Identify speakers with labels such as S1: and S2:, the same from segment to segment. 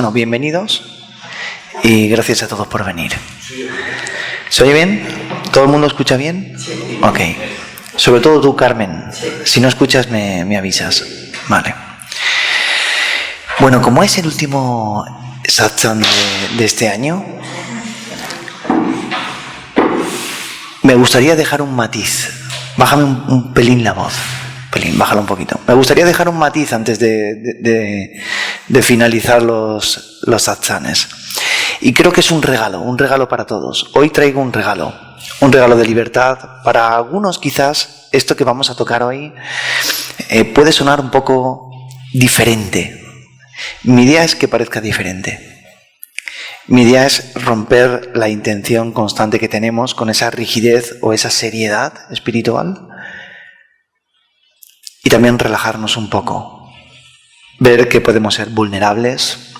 S1: Bueno, bienvenidos y gracias a todos por venir. ¿Se oye bien? ¿Todo el mundo escucha bien?
S2: Sí.
S1: Ok. Sobre todo tú, Carmen. Si no escuchas, me avisas. Vale. Bueno, como es el último satsang de este año, me gustaría dejar un matiz. Bájame un pelín la voz. Bájalo un poquito. Me gustaría dejar un matiz antes de finalizar los satsangs. Y creo que es un regalo para todos. Hoy traigo un regalo de libertad. Para algunos quizás esto que vamos a tocar hoy puede sonar un poco diferente. Mi idea es que parezca diferente. Mi idea es romper la intención constante que tenemos con esa rigidez o esa seriedad espiritual. Y también relajarnos un poco, ver que podemos ser vulnerables,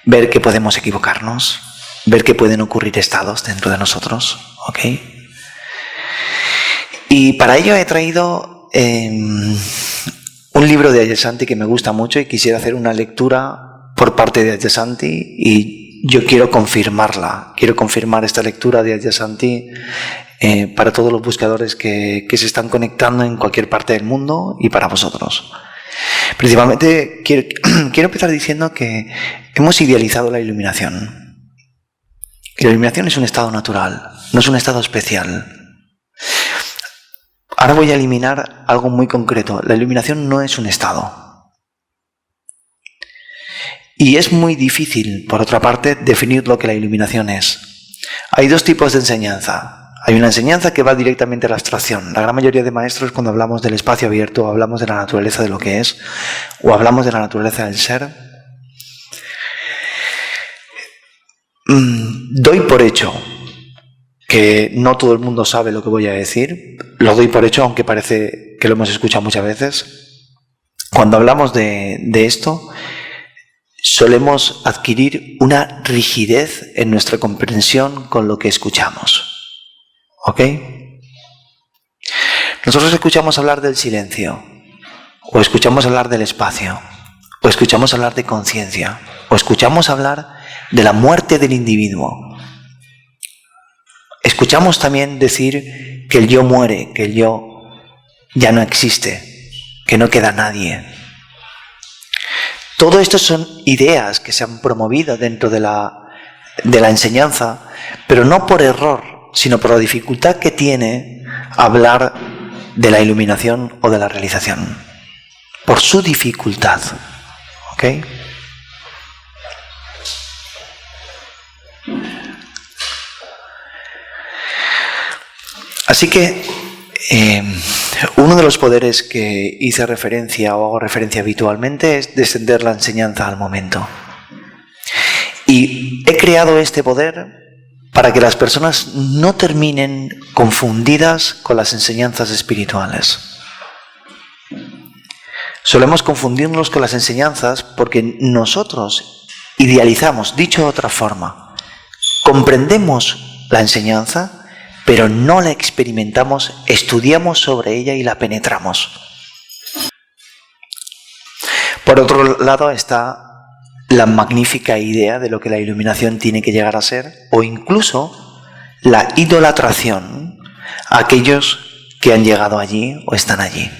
S1: ver que podemos equivocarnos, ver que pueden ocurrir estados dentro de nosotros, ¿ok? Y para ello he traído un libro de Adyashanti que me gusta mucho y quisiera hacer una lectura por parte de Adyashanti y yo quiero confirmar esta lectura de Adyashanti para todos los buscadores que se están conectando en cualquier parte del mundo y para vosotros. Principalmente quiero empezar diciendo que hemos idealizado la iluminación. Y la iluminación es un estado natural, no es un estado especial. Ahora voy a eliminar algo muy concreto. La iluminación no es un estado. Y es muy difícil, por otra parte, definir lo que la iluminación es. Hay dos tipos de enseñanza. Hay una enseñanza que va directamente a la abstracción. La gran mayoría de maestros, cuando hablamos del espacio abierto, o hablamos de la naturaleza de lo que es, o hablamos de la naturaleza del ser, doy por hecho que no todo el mundo sabe lo que voy a decir. Lo doy por hecho, aunque parece que lo hemos escuchado muchas veces. Cuando hablamos de esto, solemos adquirir una rigidez en nuestra comprensión con lo que escuchamos. ¿Ok? Nosotros escuchamos hablar del silencio, o escuchamos hablar del espacio, o escuchamos hablar de conciencia, o escuchamos hablar de la muerte del individuo. Escuchamos también decir que el yo muere, que el yo ya no existe, que no queda nadie. Todo esto son ideas que se han promovido dentro de la enseñanza, pero no por error, sino por la dificultad que tiene hablar de la iluminación o de la realización. Por su dificultad. ¿Ok? Así que uno de los poderes que hice referencia o hago referencia habitualmente es descender la enseñanza al momento. Y he creado este poder para que las personas no terminen confundidas con las enseñanzas espirituales. Solemos confundirnos con las enseñanzas porque nosotros idealizamos, dicho de otra forma, comprendemos la enseñanza, pero no la experimentamos, estudiamos sobre ella y la penetramos. Por otro lado está la magnífica idea de lo que la iluminación tiene que llegar a ser, o incluso la idolatración a aquellos que han llegado allí o están allí.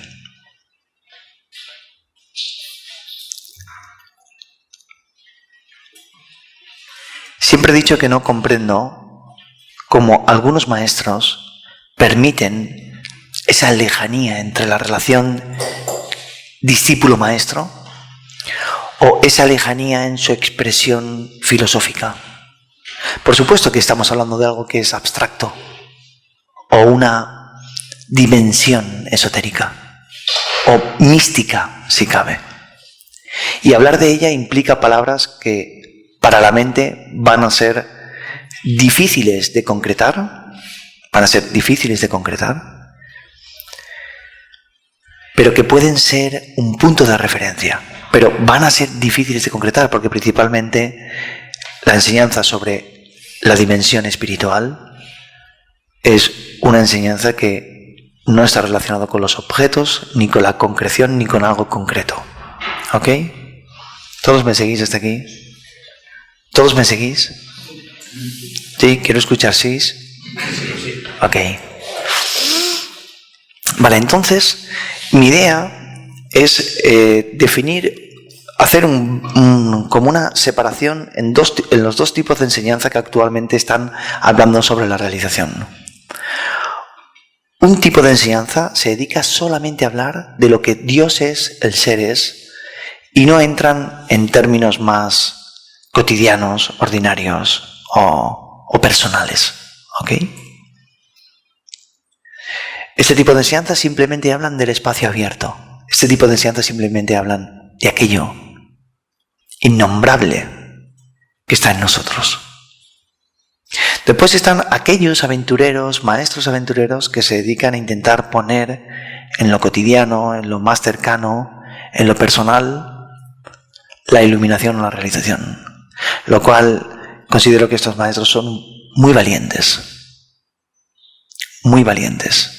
S1: Siempre he dicho que no comprendo cómo algunos maestros permiten esa lejanía entre la relación discípulo-maestro o esa lejanía en su expresión filosófica. Por supuesto que estamos hablando de algo que es abstracto o una dimensión esotérica o mística, si cabe. Y hablar de ella implica palabras que para la mente van a ser difíciles de concretar, pero que pueden ser un punto de referencia. Pero van a ser difíciles de concretar porque principalmente la enseñanza sobre la dimensión espiritual es una enseñanza que no está relacionada con los objetos, ni con la concreción, ni con algo concreto. ¿Ok? ¿Todos me seguís hasta aquí? ¿Todos me seguís? ¿Sí? ¿Quiero escuchar sí? Ok. Vale, entonces, mi idea es hacer como una separación en los dos tipos de enseñanza que actualmente están hablando sobre la realización. Un tipo de enseñanza se dedica solamente a hablar de lo que Dios es, el ser es, y no entran en términos más cotidianos, ordinarios o personales. ¿Ok? Este tipo de enseñanza simplemente hablan del espacio abierto. Este tipo de enseñanza simplemente hablan de aquello innombrable que está en nosotros. Después están aquellos aventureros, maestros aventureros, que se dedican a intentar poner en lo cotidiano, en lo más cercano, en lo personal, la iluminación o la realización. Lo cual considero que estos maestros son muy valientes. Muy valientes.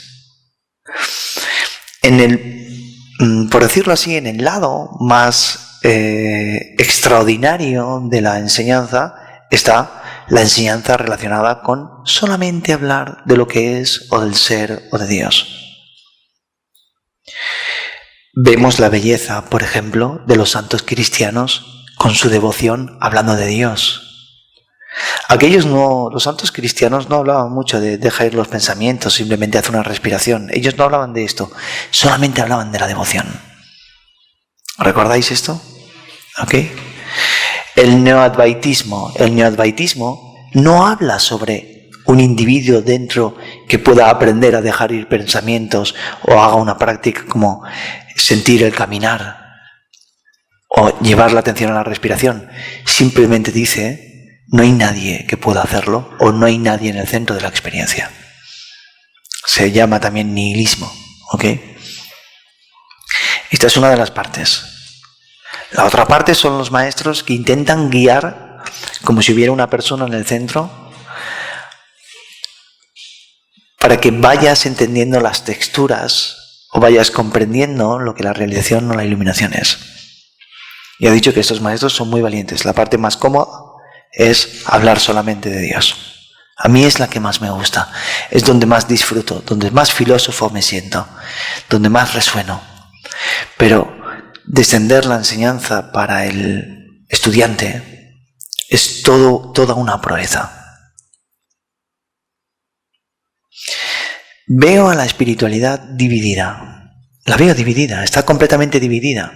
S1: Por decirlo así, en el lado más extraordinario de la enseñanza está la enseñanza relacionada con solamente hablar de lo que es o del ser o de Dios. Vemos la belleza, por ejemplo, de los santos cristianos con su devoción hablando de Dios. Los santos cristianos no hablaban mucho de dejar ir los pensamientos, simplemente hacer una respiración. Ellos no hablaban de esto, solamente hablaban de la devoción. ¿Recordáis esto? ¿Ok? El neoadvaitismo no habla sobre un individuo dentro que pueda aprender a dejar ir pensamientos o haga una práctica como sentir el caminar o llevar la atención a la respiración. Simplemente dice: no hay nadie que pueda hacerlo o no hay nadie en el centro de la experiencia. Se llama también nihilismo. ¿Ok? Esta es una de las partes. La otra parte son los maestros que intentan guiar como si hubiera una persona en el centro para que vayas entendiendo las texturas o vayas comprendiendo lo que la realización o la iluminación es. Y he dicho que estos maestros son muy valientes. La parte más cómoda es hablar solamente de Dios. A mí es la que más me gusta. Es donde más disfruto, donde más filósofo me siento, donde más resueno. Pero descender la enseñanza para el estudiante es toda una proeza. Veo a la espiritualidad dividida. La veo dividida, está completamente dividida.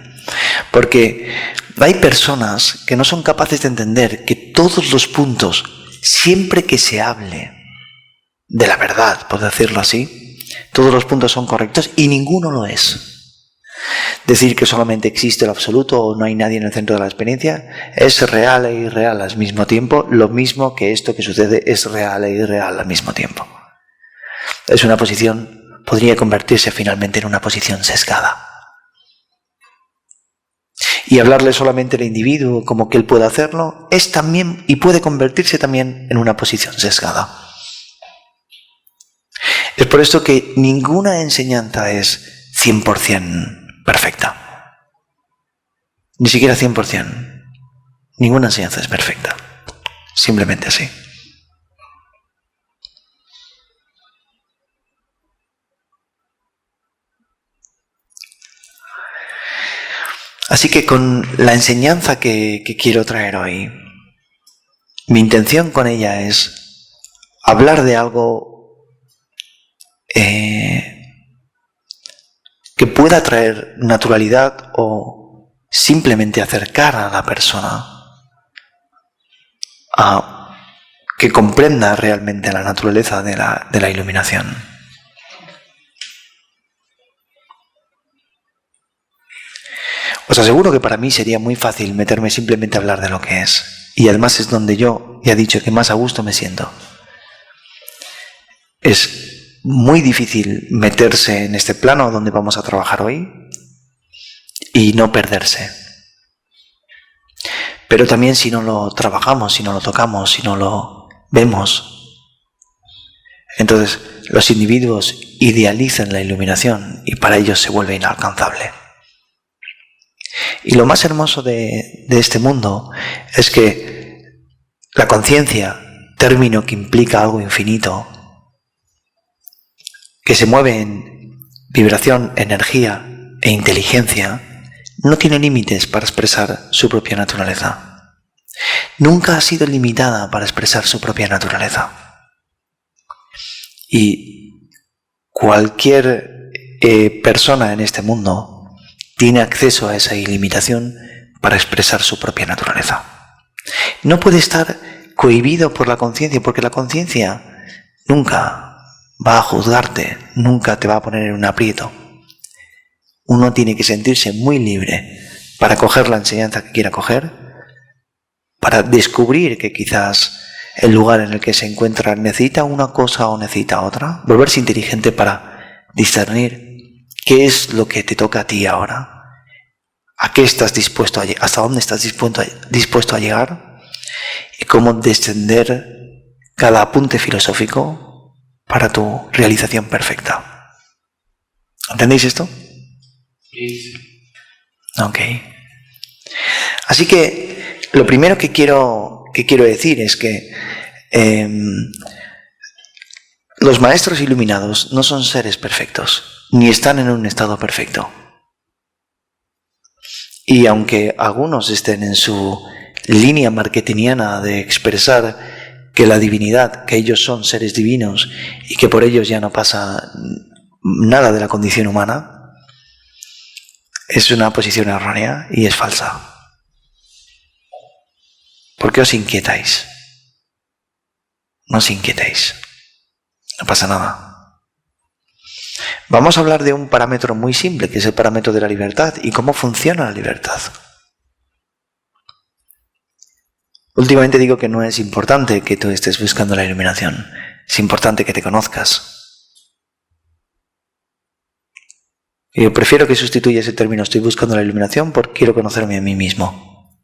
S1: Porque hay personas que no son capaces de entender que todos los puntos, siempre que se hable de la verdad, por decirlo así, todos los puntos son correctos y ninguno lo es. Decir que solamente existe el absoluto o no hay nadie en el centro de la experiencia es real e irreal al mismo tiempo, lo mismo que esto que sucede es real e irreal al mismo tiempo. Es una posición, podría convertirse finalmente en una posición sesgada. Y hablarle solamente al individuo como que él puede hacerlo es también, y puede convertirse también en una posición sesgada. Es por esto que ninguna enseñanza es 100% perfecta. Ni siquiera 100%. Ninguna enseñanza es perfecta. Simplemente así. Así que con la enseñanza que quiero traer hoy, mi intención con ella es hablar de algo que pueda traer naturalidad o simplemente acercar a la persona a que comprenda realmente la naturaleza de la iluminación. Os aseguro que para mí sería muy fácil meterme simplemente a hablar de lo que es. Y además es donde yo ya he dicho que más a gusto me siento. Es muy difícil meterse en este plano donde vamos a trabajar hoy y no perderse. Pero también si no lo trabajamos, si no lo tocamos, si no lo vemos, entonces los individuos idealizan la iluminación y para ellos se vuelve inalcanzable. Y lo más hermoso de este mundo es que la conciencia, término que implica algo infinito, que se mueve en vibración, energía e inteligencia, no tiene límites para expresar su propia naturaleza. Nunca ha sido limitada para expresar su propia naturaleza. Y cualquier persona en este mundo tiene acceso a esa ilimitación para expresar su propia naturaleza. No puede estar cohibido por la conciencia, porque la conciencia nunca va a juzgarte, nunca te va a poner en un aprieto. Uno tiene que sentirse muy libre para coger la enseñanza que quiera coger, para descubrir que quizás el lugar en el que se encuentra necesita una cosa o necesita otra, volverse inteligente para discernir qué es lo que te toca a ti ahora, a qué estás dispuesto a llegar, hasta dónde estás dispuesto a llegar y cómo descender cada apunte filosófico para tu realización perfecta. ¿Entendéis esto?
S2: Sí.
S1: Ok. Así que lo primero que quiero decir es que los maestros iluminados no son seres perfectos, ni están en un estado perfecto. Y aunque algunos estén en su línea marketingiana de expresar que la divinidad, que ellos son seres divinos y que por ellos ya no pasa nada de la condición humana, es una posición errónea y es falsa. ¿Por qué os inquietáis? No os inquietéis. No pasa nada. Vamos a hablar de un parámetro muy simple, que es el parámetro de la libertad y cómo funciona la libertad. Últimamente digo que no es importante que tú estés buscando la iluminación. Es importante que te conozcas. Yo prefiero que sustituyas el término estoy buscando la iluminación porque quiero conocerme a mí mismo.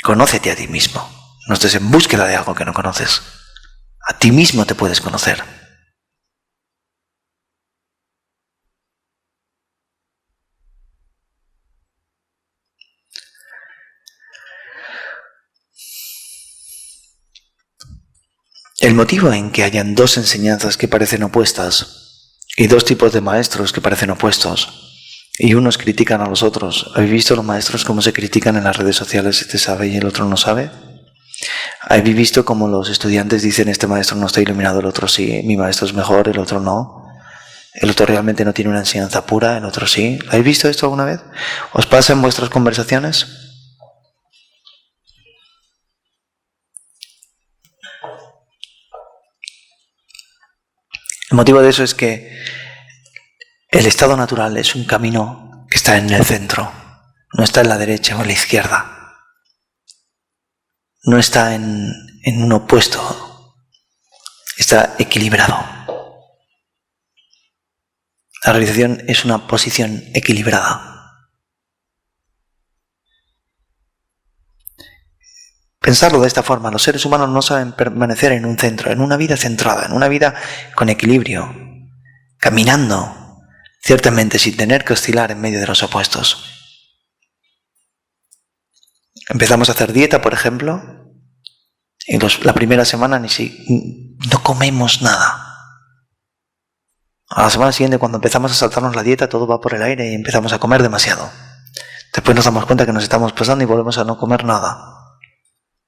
S1: Conócete a ti mismo. No estés en búsqueda de algo que no conoces. A ti mismo te puedes conocer. El motivo en que hayan dos enseñanzas que parecen opuestas y dos tipos de maestros que parecen opuestos y unos critican a los otros. ¿Habéis visto los maestros cómo se critican en las redes sociales? Este sabe y el otro no sabe. ¿Habéis visto cómo los estudiantes dicen este maestro no está iluminado, el otro sí, mi maestro es mejor, el otro no? El otro realmente no tiene una enseñanza pura, el otro sí. ¿Habéis visto esto alguna vez? ¿Os pasa en vuestras conversaciones? El motivo de eso es que el estado natural es un camino que está en el centro, no está en la derecha o en la izquierda. No está en un opuesto, está equilibrado. La realización es una posición equilibrada. Pensarlo de esta forma, los seres humanos no saben permanecer en un centro, en una vida centrada, en una vida con equilibrio, caminando, ciertamente sin tener que oscilar en medio de los opuestos. Empezamos a hacer dieta, por ejemplo, y la primera semana no comemos nada. A la semana siguiente, cuando empezamos a saltarnos la dieta, todo va por el aire y empezamos a comer demasiado. Después nos damos cuenta que nos estamos pasando y volvemos a no comer nada.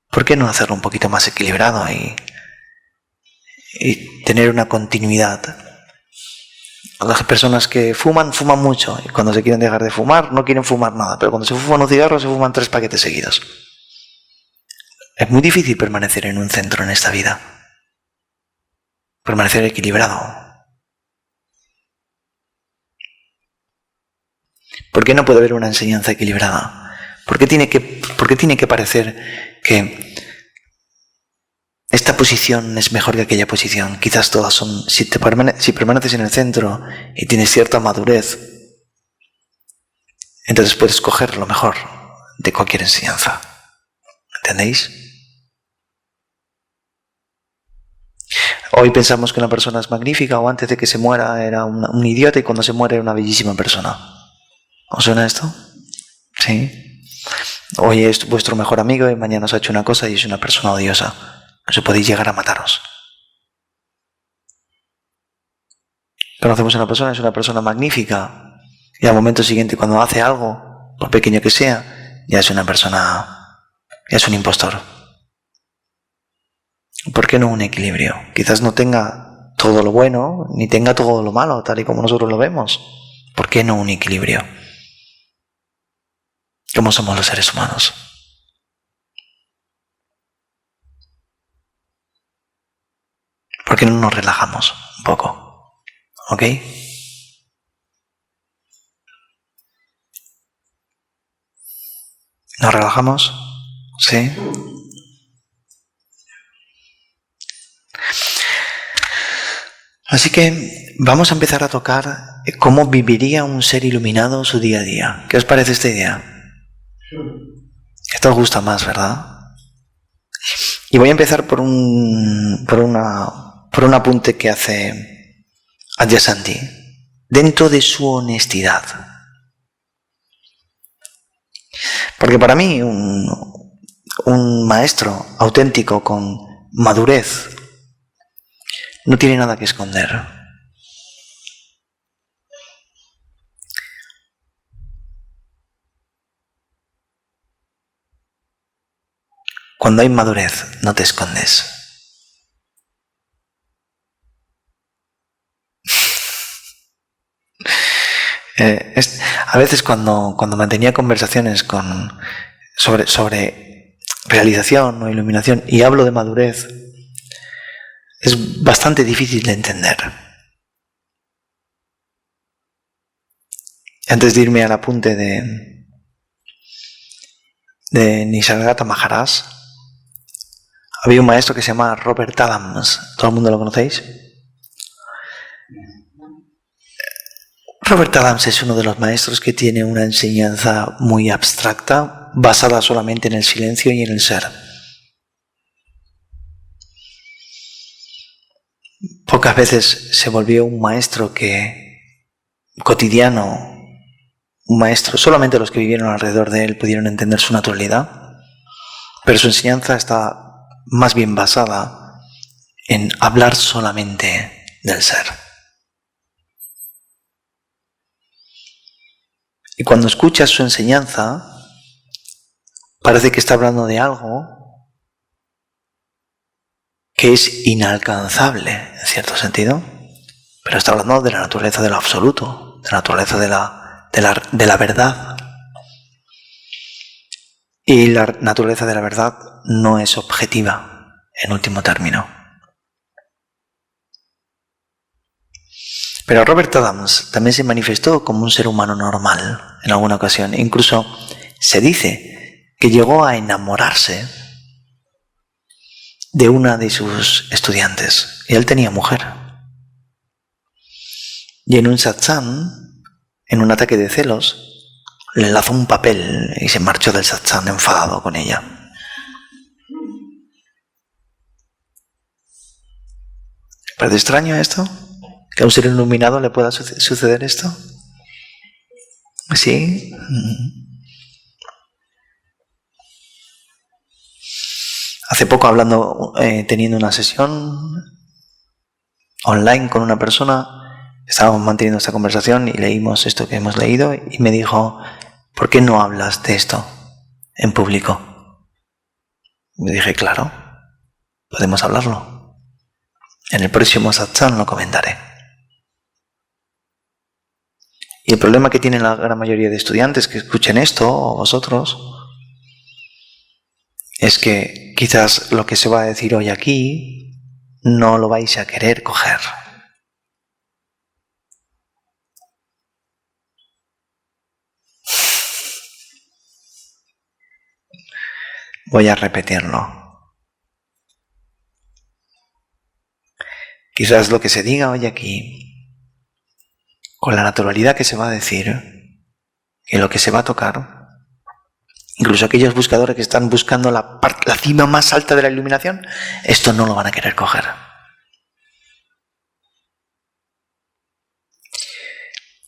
S1: ¿Por qué no hacerlo un poquito más equilibrado y tener una continuidad? Las personas que fuman mucho y cuando se quieren dejar de fumar no quieren fumar nada, pero cuando se fuman un cigarro se fuman 3 paquetes seguidos. Es muy difícil permanecer en un centro en esta vida. Permanecer equilibrado. ¿Por qué no puede haber una enseñanza equilibrada? ¿Por qué tiene que parecer que esta posición es mejor que aquella posición? Quizás todas son... Si permaneces en el centro y tienes cierta madurez, entonces puedes coger lo mejor de cualquier enseñanza. ¿Entendéis? Hoy pensamos que una persona es magnífica, o antes de que se muera era un idiota, y cuando se muere era una bellísima persona. ¿Os suena esto? Sí. Hoy es vuestro mejor amigo y mañana os ha hecho una cosa y es una persona odiosa. No se podéis llegar a mataros. Conocemos a una persona, es una persona magnífica, y al momento siguiente, cuando hace algo, por pequeño que sea, ya es una persona, ya es un impostor. ¿Por qué no un equilibrio? Quizás no tenga todo lo bueno, ni tenga todo lo malo, tal y como nosotros lo vemos. ¿Por qué no un equilibrio? ¿Cómo somos los seres humanos? ¿Por qué no nos relajamos un poco? ¿Ok? ¿Nos relajamos? ¿Sí? Así que vamos a empezar a tocar cómo viviría un ser iluminado su día a día. ¿Qué os parece esta idea? Esto os gusta más, ¿verdad? Y voy a empezar por un apunte que hace Adyashanti, dentro de su honestidad. Porque para mí un maestro auténtico con madurez no tiene nada que esconder. Cuando hay madurez, no te escondes. A veces cuando mantenía conversaciones sobre realización o iluminación y hablo de madurez, es bastante difícil de entender. Antes de irme al apunte de Nisargadatta Maharaj, había un maestro que se llama Robert Adams. ¿Todo el mundo lo conocéis? Robert Adams es uno de los maestros que tiene una enseñanza muy abstracta, basada solamente en el silencio y en el ser. Pocas veces se volvió un maestro cotidiano, un maestro, solamente los que vivieron alrededor de él pudieron entender su naturalidad, pero su enseñanza está más bien basada en hablar solamente del ser. Y cuando escuchas su enseñanza, parece que está hablando de algo que es inalcanzable, en cierto sentido, pero está hablando de la naturaleza de lo absoluto, de la naturaleza de la verdad. Y la naturaleza de la verdad no es objetiva, en último término. Pero Robert Adams también se manifestó como un ser humano normal en alguna ocasión. Incluso se dice que llegó a enamorarse de una de sus estudiantes. Y él tenía mujer. Y en un satsang, en un ataque de celos, le lanzó un papel y se marchó del satsang enfadado con ella. ¿Parece extraño esto? ¿Que a un ser iluminado le pueda suceder esto? ¿Sí? Hace poco teniendo una sesión online con una persona, estábamos manteniendo esta conversación y leímos esto que hemos leído y me dijo, ¿por qué no hablas de esto en público? Y dije, claro, podemos hablarlo. En el próximo satsang lo comentaré. Y el problema que tienen la gran mayoría de estudiantes que escuchen esto, o vosotros, es que quizás lo que se va a decir hoy aquí no lo vais a querer coger. Voy a repetirlo. Quizás lo que se diga hoy aquí, con la naturalidad que se va a decir y lo que se va a tocar, incluso aquellos buscadores que están buscando la cima más alta de la iluminación, esto no lo van a querer coger.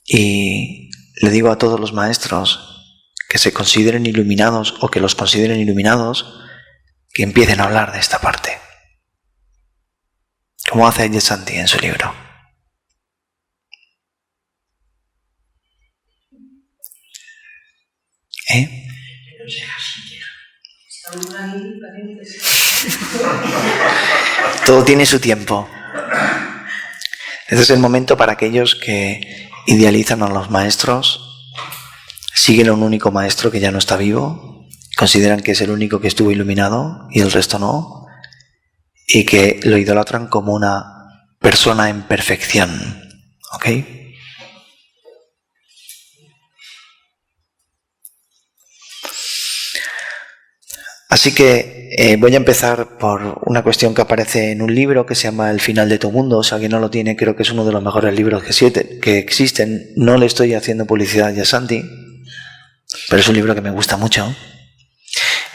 S1: Y le digo a todos los maestros que se consideren iluminados o que los consideren iluminados, que empiecen a hablar de esta parte. Como hace Yesanti en su libro. Todo tiene su tiempo. Este es el momento para aquellos que idealizan a los maestros, siguen a un único maestro que ya no está vivo, consideran que es el único que estuvo iluminado y el resto no, y que lo idolatran como una persona en perfección. ¿Ok? Así que voy a empezar por una cuestión que aparece en un libro que se llama El final de tu mundo. Si alguien no lo tiene, creo que es uno de los mejores libros que existen. No le estoy haciendo publicidad a Yesanti, pero es un libro que me gusta mucho.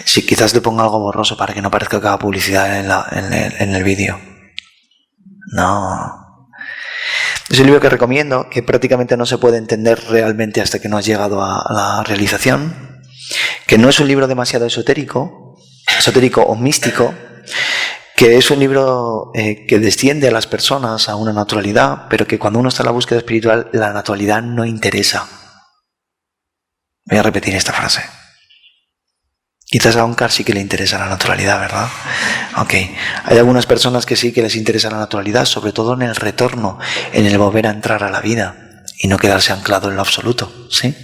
S1: Si quizás le ponga algo borroso para que no parezca que haga publicidad en el vídeo. No. Es un libro que recomiendo, que prácticamente no se puede entender realmente hasta que no has llegado a la realización, que no es un libro demasiado esotérico o místico, que es un libro que desciende a las personas a una naturalidad, pero que cuando uno está en la búsqueda espiritual, la naturalidad no interesa. Voy a repetir esta frase. Quizás a Onkar sí que le interesa la naturalidad, ¿verdad? Ok. Hay algunas personas que sí que les interesa la naturalidad, sobre todo en el retorno, en el volver a entrar a la vida y no quedarse anclado en lo absoluto, ¿sí?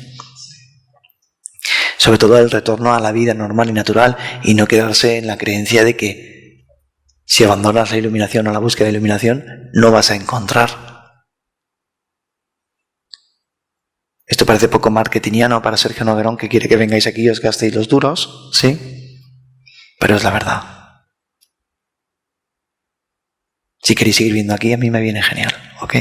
S1: Sobre todo el retorno a la vida normal y natural y no quedarse en la creencia de que si abandonas la iluminación o la búsqueda de iluminación, no vas a encontrar. Esto parece poco marketingiano para Sergio Noguerón, que quiere que vengáis aquí y os gastéis los duros, ¿sí? Pero es la verdad. Si queréis seguir viendo aquí, a mí me viene genial, ¿ok?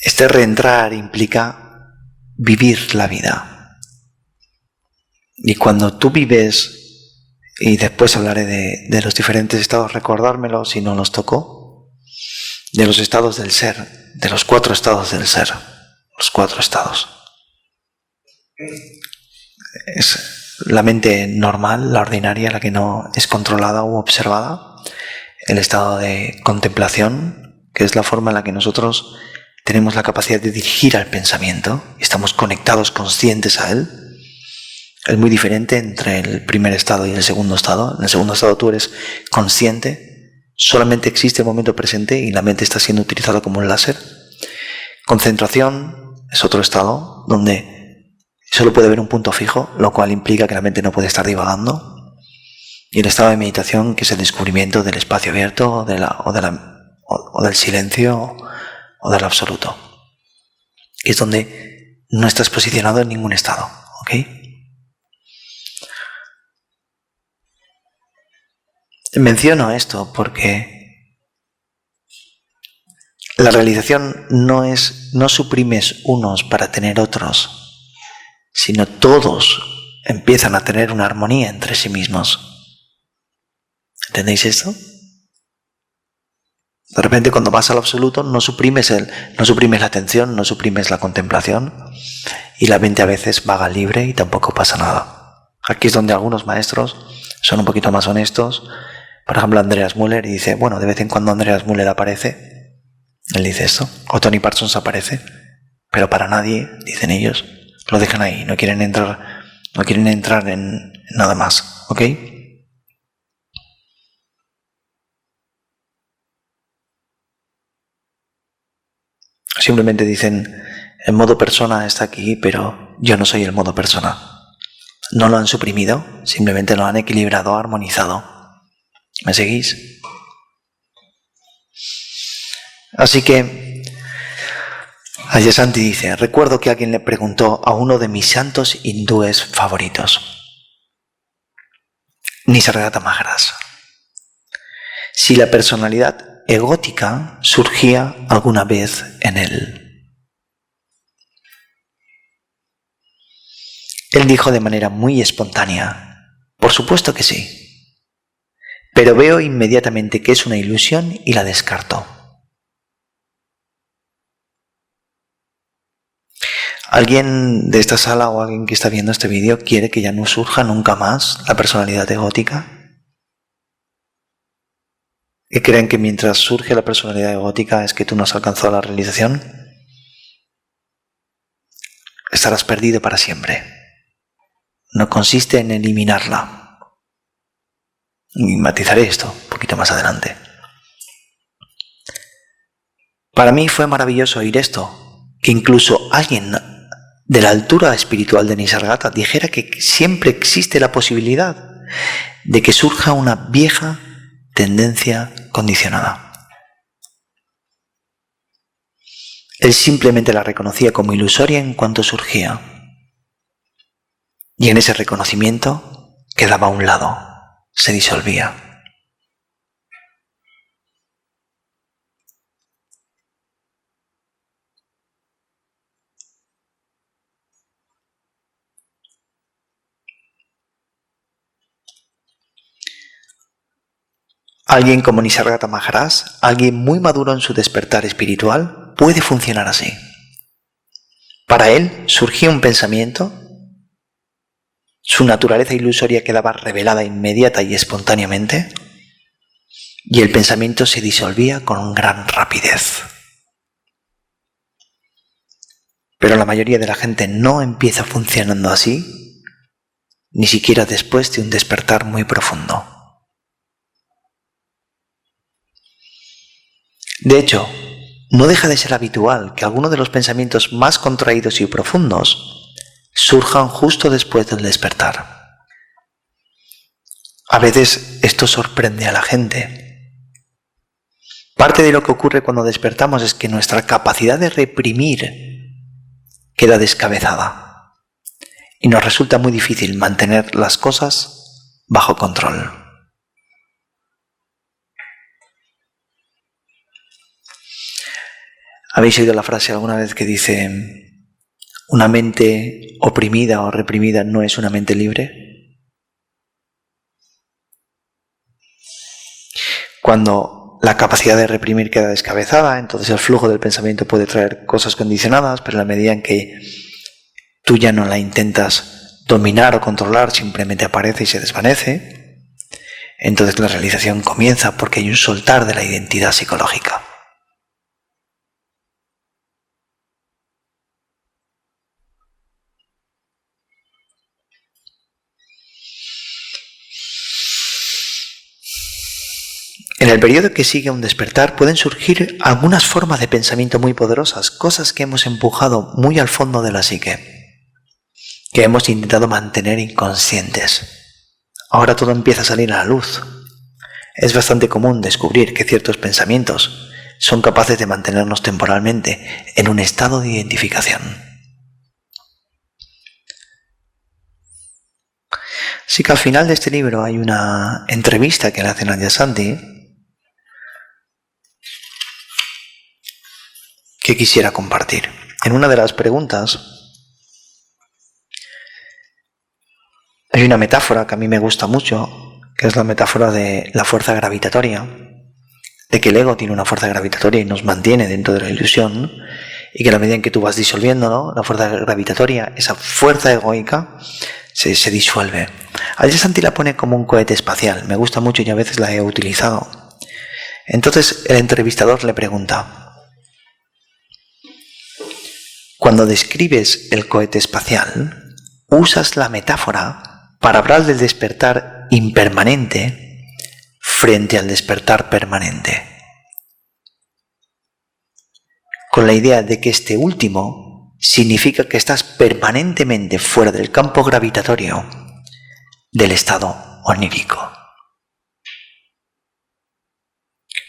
S1: Este reentrar implica vivir la vida. Y cuando tú vives, y después hablaré de los diferentes estados, recordármelo si no los tocó, de los estados del ser, de los 4 estados del ser, los 4 estados. Es la mente normal, la ordinaria, la que no es controlada u observada, el estado de contemplación, que es la forma en la que nosotros tenemos la capacidad de dirigir al pensamiento, estamos conectados, conscientes a él. Es muy diferente entre el primer estado y el segundo estado. En el segundo estado tú eres consciente, solamente existe el momento presente y la mente está siendo utilizada como un láser. Concentración es otro estado donde solo puede haber un punto fijo, lo cual implica que la mente no puede estar divagando. Y el estado de meditación, que es el descubrimiento del espacio abierto o del silencio o del absoluto. Y es donde no estás posicionado en ningún estado, ¿ok? Menciono esto porque la realización no suprimes unos para tener otros, sino todos empiezan a tener una armonía entre sí mismos. ¿Entendéis esto? De repente cuando vas al absoluto no suprimes la atención, no suprimes la contemplación y la mente a veces vaga libre y tampoco pasa nada. Aquí es donde algunos maestros son un poquito más honestos. Por ejemplo, Andreas Müller dice, bueno, de vez en cuando Andreas Müller aparece, él dice esto, o Tony Parsons aparece, pero para nadie, dicen ellos, lo dejan ahí, no quieren entrar en nada más, ¿ok? Simplemente dicen, el modo persona está aquí, pero yo no soy el modo persona. No lo han suprimido, simplemente lo han equilibrado, armonizado. ¿Me seguís? Así que Yesanti dice, recuerdo que alguien le preguntó a uno de mis santos hindúes favoritos, Nisargadatta Maharaj, si la personalidad egótica surgía alguna vez en él. Él dijo de manera muy espontánea, Por supuesto que sí. Pero veo inmediatamente que es una ilusión y la descarto. ¿Alguien de esta sala o alguien que está viendo este vídeo quiere que ya no surja nunca más la personalidad egótica? ¿Y creen que mientras surge la personalidad egótica es que tú no has alcanzado la realización? Estarás perdido para siempre. No consiste en eliminarla. Y matizaré esto un poquito más adelante. Para mí fue maravilloso oír esto, que incluso alguien de la altura espiritual de Nisargata dijera que siempre existe la posibilidad de que surja una vieja tendencia condicionada. Él simplemente la reconocía como ilusoria en cuanto surgía. Y en ese reconocimiento quedaba a un lado, se disolvía. Alguien como Nisargata Maharaj, alguien muy maduro en su despertar espiritual, puede funcionar así. Para él surgía un pensamiento, su naturaleza ilusoria quedaba revelada inmediata y espontáneamente, y el pensamiento se disolvía con gran rapidez. Pero la mayoría de la gente no empieza funcionando así, ni siquiera después de un despertar muy profundo. De hecho, no deja de ser habitual que algunos de los pensamientos más contraídos y profundos surjan justo después del despertar. A veces esto sorprende a la gente. Parte de lo que ocurre cuando despertamos es que nuestra capacidad de reprimir queda descabezada y nos resulta muy difícil mantener las cosas bajo control. ¿Habéis oído la frase alguna vez que dice: una mente oprimida o reprimida no es una mente libre? Cuando la capacidad de reprimir queda descabezada, entonces el flujo del pensamiento puede traer cosas condicionadas, pero en la medida en que tú ya no la intentas dominar o controlar, simplemente aparece y se desvanece, entonces la realización comienza porque hay un soltar de la identidad psicológica. En el periodo que sigue a un despertar pueden surgir algunas formas de pensamiento muy poderosas, cosas que hemos empujado muy al fondo de la psique, que hemos intentado mantener inconscientes. Ahora todo empieza a salir a la luz. Es bastante común descubrir que ciertos pensamientos son capaces de mantenernos temporalmente en un estado de identificación. Así que al final de este libro hay una entrevista que le hacen a Jasanti que quisiera compartir. En una de las preguntas hay una metáfora que a mí me gusta mucho, que es la metáfora de la fuerza gravitatoria, de que el ego tiene una fuerza gravitatoria y nos mantiene dentro de la ilusión, y que a la medida en que tú vas disolviendo, ¿no?, la fuerza gravitatoria, esa fuerza egoica se disuelve. A Jasanti la pone como un cohete espacial, me gusta mucho y a veces la he utilizado. Entonces el entrevistador le pregunta: cuando describes el cohete espacial, usas la metáfora para hablar del despertar impermanente frente al despertar permanente, con la idea de que este último significa que estás permanentemente fuera del campo gravitatorio del estado onírico,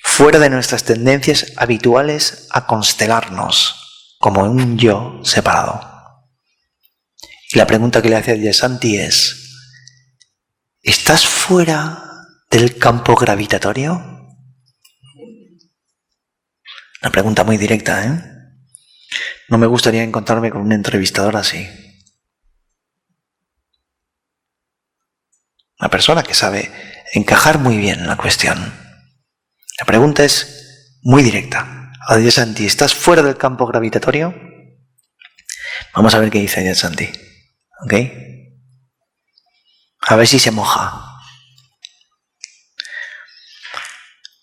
S1: fuera de nuestras tendencias habituales a constelarnos como un yo separado. Y la pregunta que le hace a Jasanti es: ¿estás fuera del campo gravitatorio? Una pregunta muy directa, ¿eh? No me gustaría encontrarme con un entrevistador así. Una persona que sabe encajar muy bien en la cuestión. La pregunta es muy directa. Adyashanti, ¿estás fuera del campo gravitatorio? Vamos a ver qué dice Adyashanti. ¿Ok? A ver si se moja.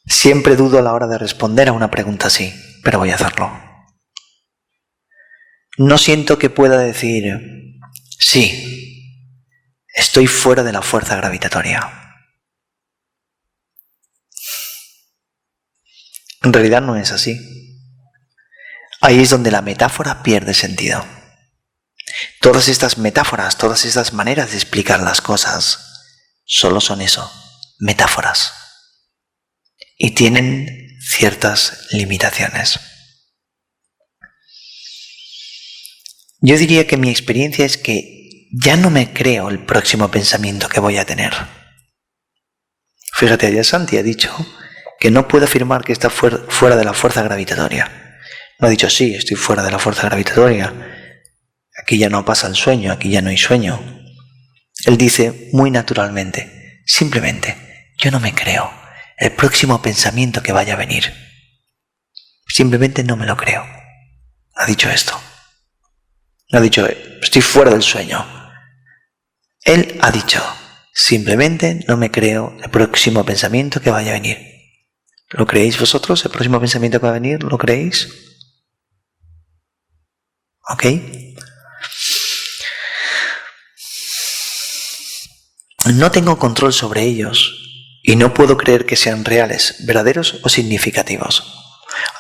S1: Siempre dudo a la hora de responder a una pregunta así, pero voy a hacerlo. No siento que pueda decir, sí, estoy fuera de la fuerza gravitatoria. En realidad no es así. Ahí es donde la metáfora pierde sentido. Todas estas metáforas, todas estas maneras de explicar las cosas, solo son eso, metáforas. Y tienen ciertas limitaciones. Yo diría que mi experiencia es que ya no me creo el próximo pensamiento que voy a tener. Fíjate, Adyashanti ha dicho que no puede afirmar que está fuera de la fuerza gravitatoria. No ha dicho, sí, estoy fuera de la fuerza gravitatoria. Aquí ya no pasa el sueño, aquí ya no hay sueño. Él dice muy naturalmente, simplemente, yo no me creo el próximo pensamiento que vaya a venir. Simplemente no me lo creo. Ha dicho esto. No ha dicho, estoy fuera del sueño. Él ha dicho, simplemente no me creo el próximo pensamiento que vaya a venir. ¿Lo creéis vosotros? ¿El próximo pensamiento que va a venir? ¿Lo creéis? ¿Ok? No tengo control sobre ellos y no puedo creer que sean reales, verdaderos o significativos.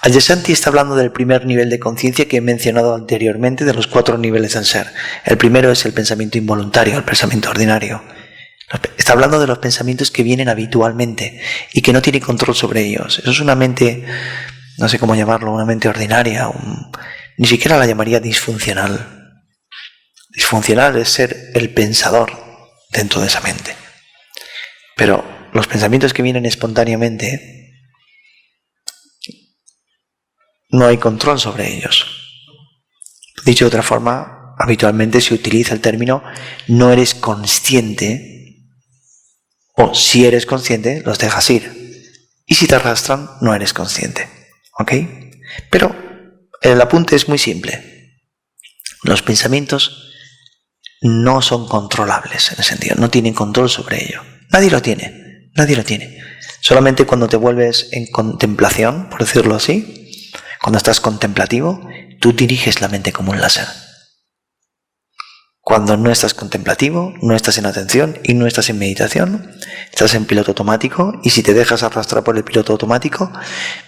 S1: Adyashanti está hablando del primer nivel de conciencia que he mencionado anteriormente de los 4 niveles del ser. El primero es el pensamiento involuntario, el pensamiento ordinario. Está hablando de los pensamientos que vienen habitualmente y que no tiene control sobre ellos. Eso es una mente, no sé cómo llamarlo, una mente ordinaria, ni siquiera la llamaría disfuncional. Disfuncional es ser el pensador dentro de esa mente. Pero los pensamientos que vienen espontáneamente, no hay control sobre ellos. Dicho de otra forma, habitualmente se utiliza el término no eres consciente, o si eres consciente, los dejas ir. Y si te arrastran, no eres consciente. ¿Ok? Pero el apunte es muy simple. Los pensamientos no son controlables en ese sentido, no tienen control sobre ello. Nadie lo tiene. Solamente cuando te vuelves en contemplación, por decirlo así, cuando estás contemplativo, tú diriges la mente como un láser. Cuando no estás contemplativo, no estás en atención y no estás en meditación, estás en piloto automático, y si te dejas arrastrar por el piloto automático,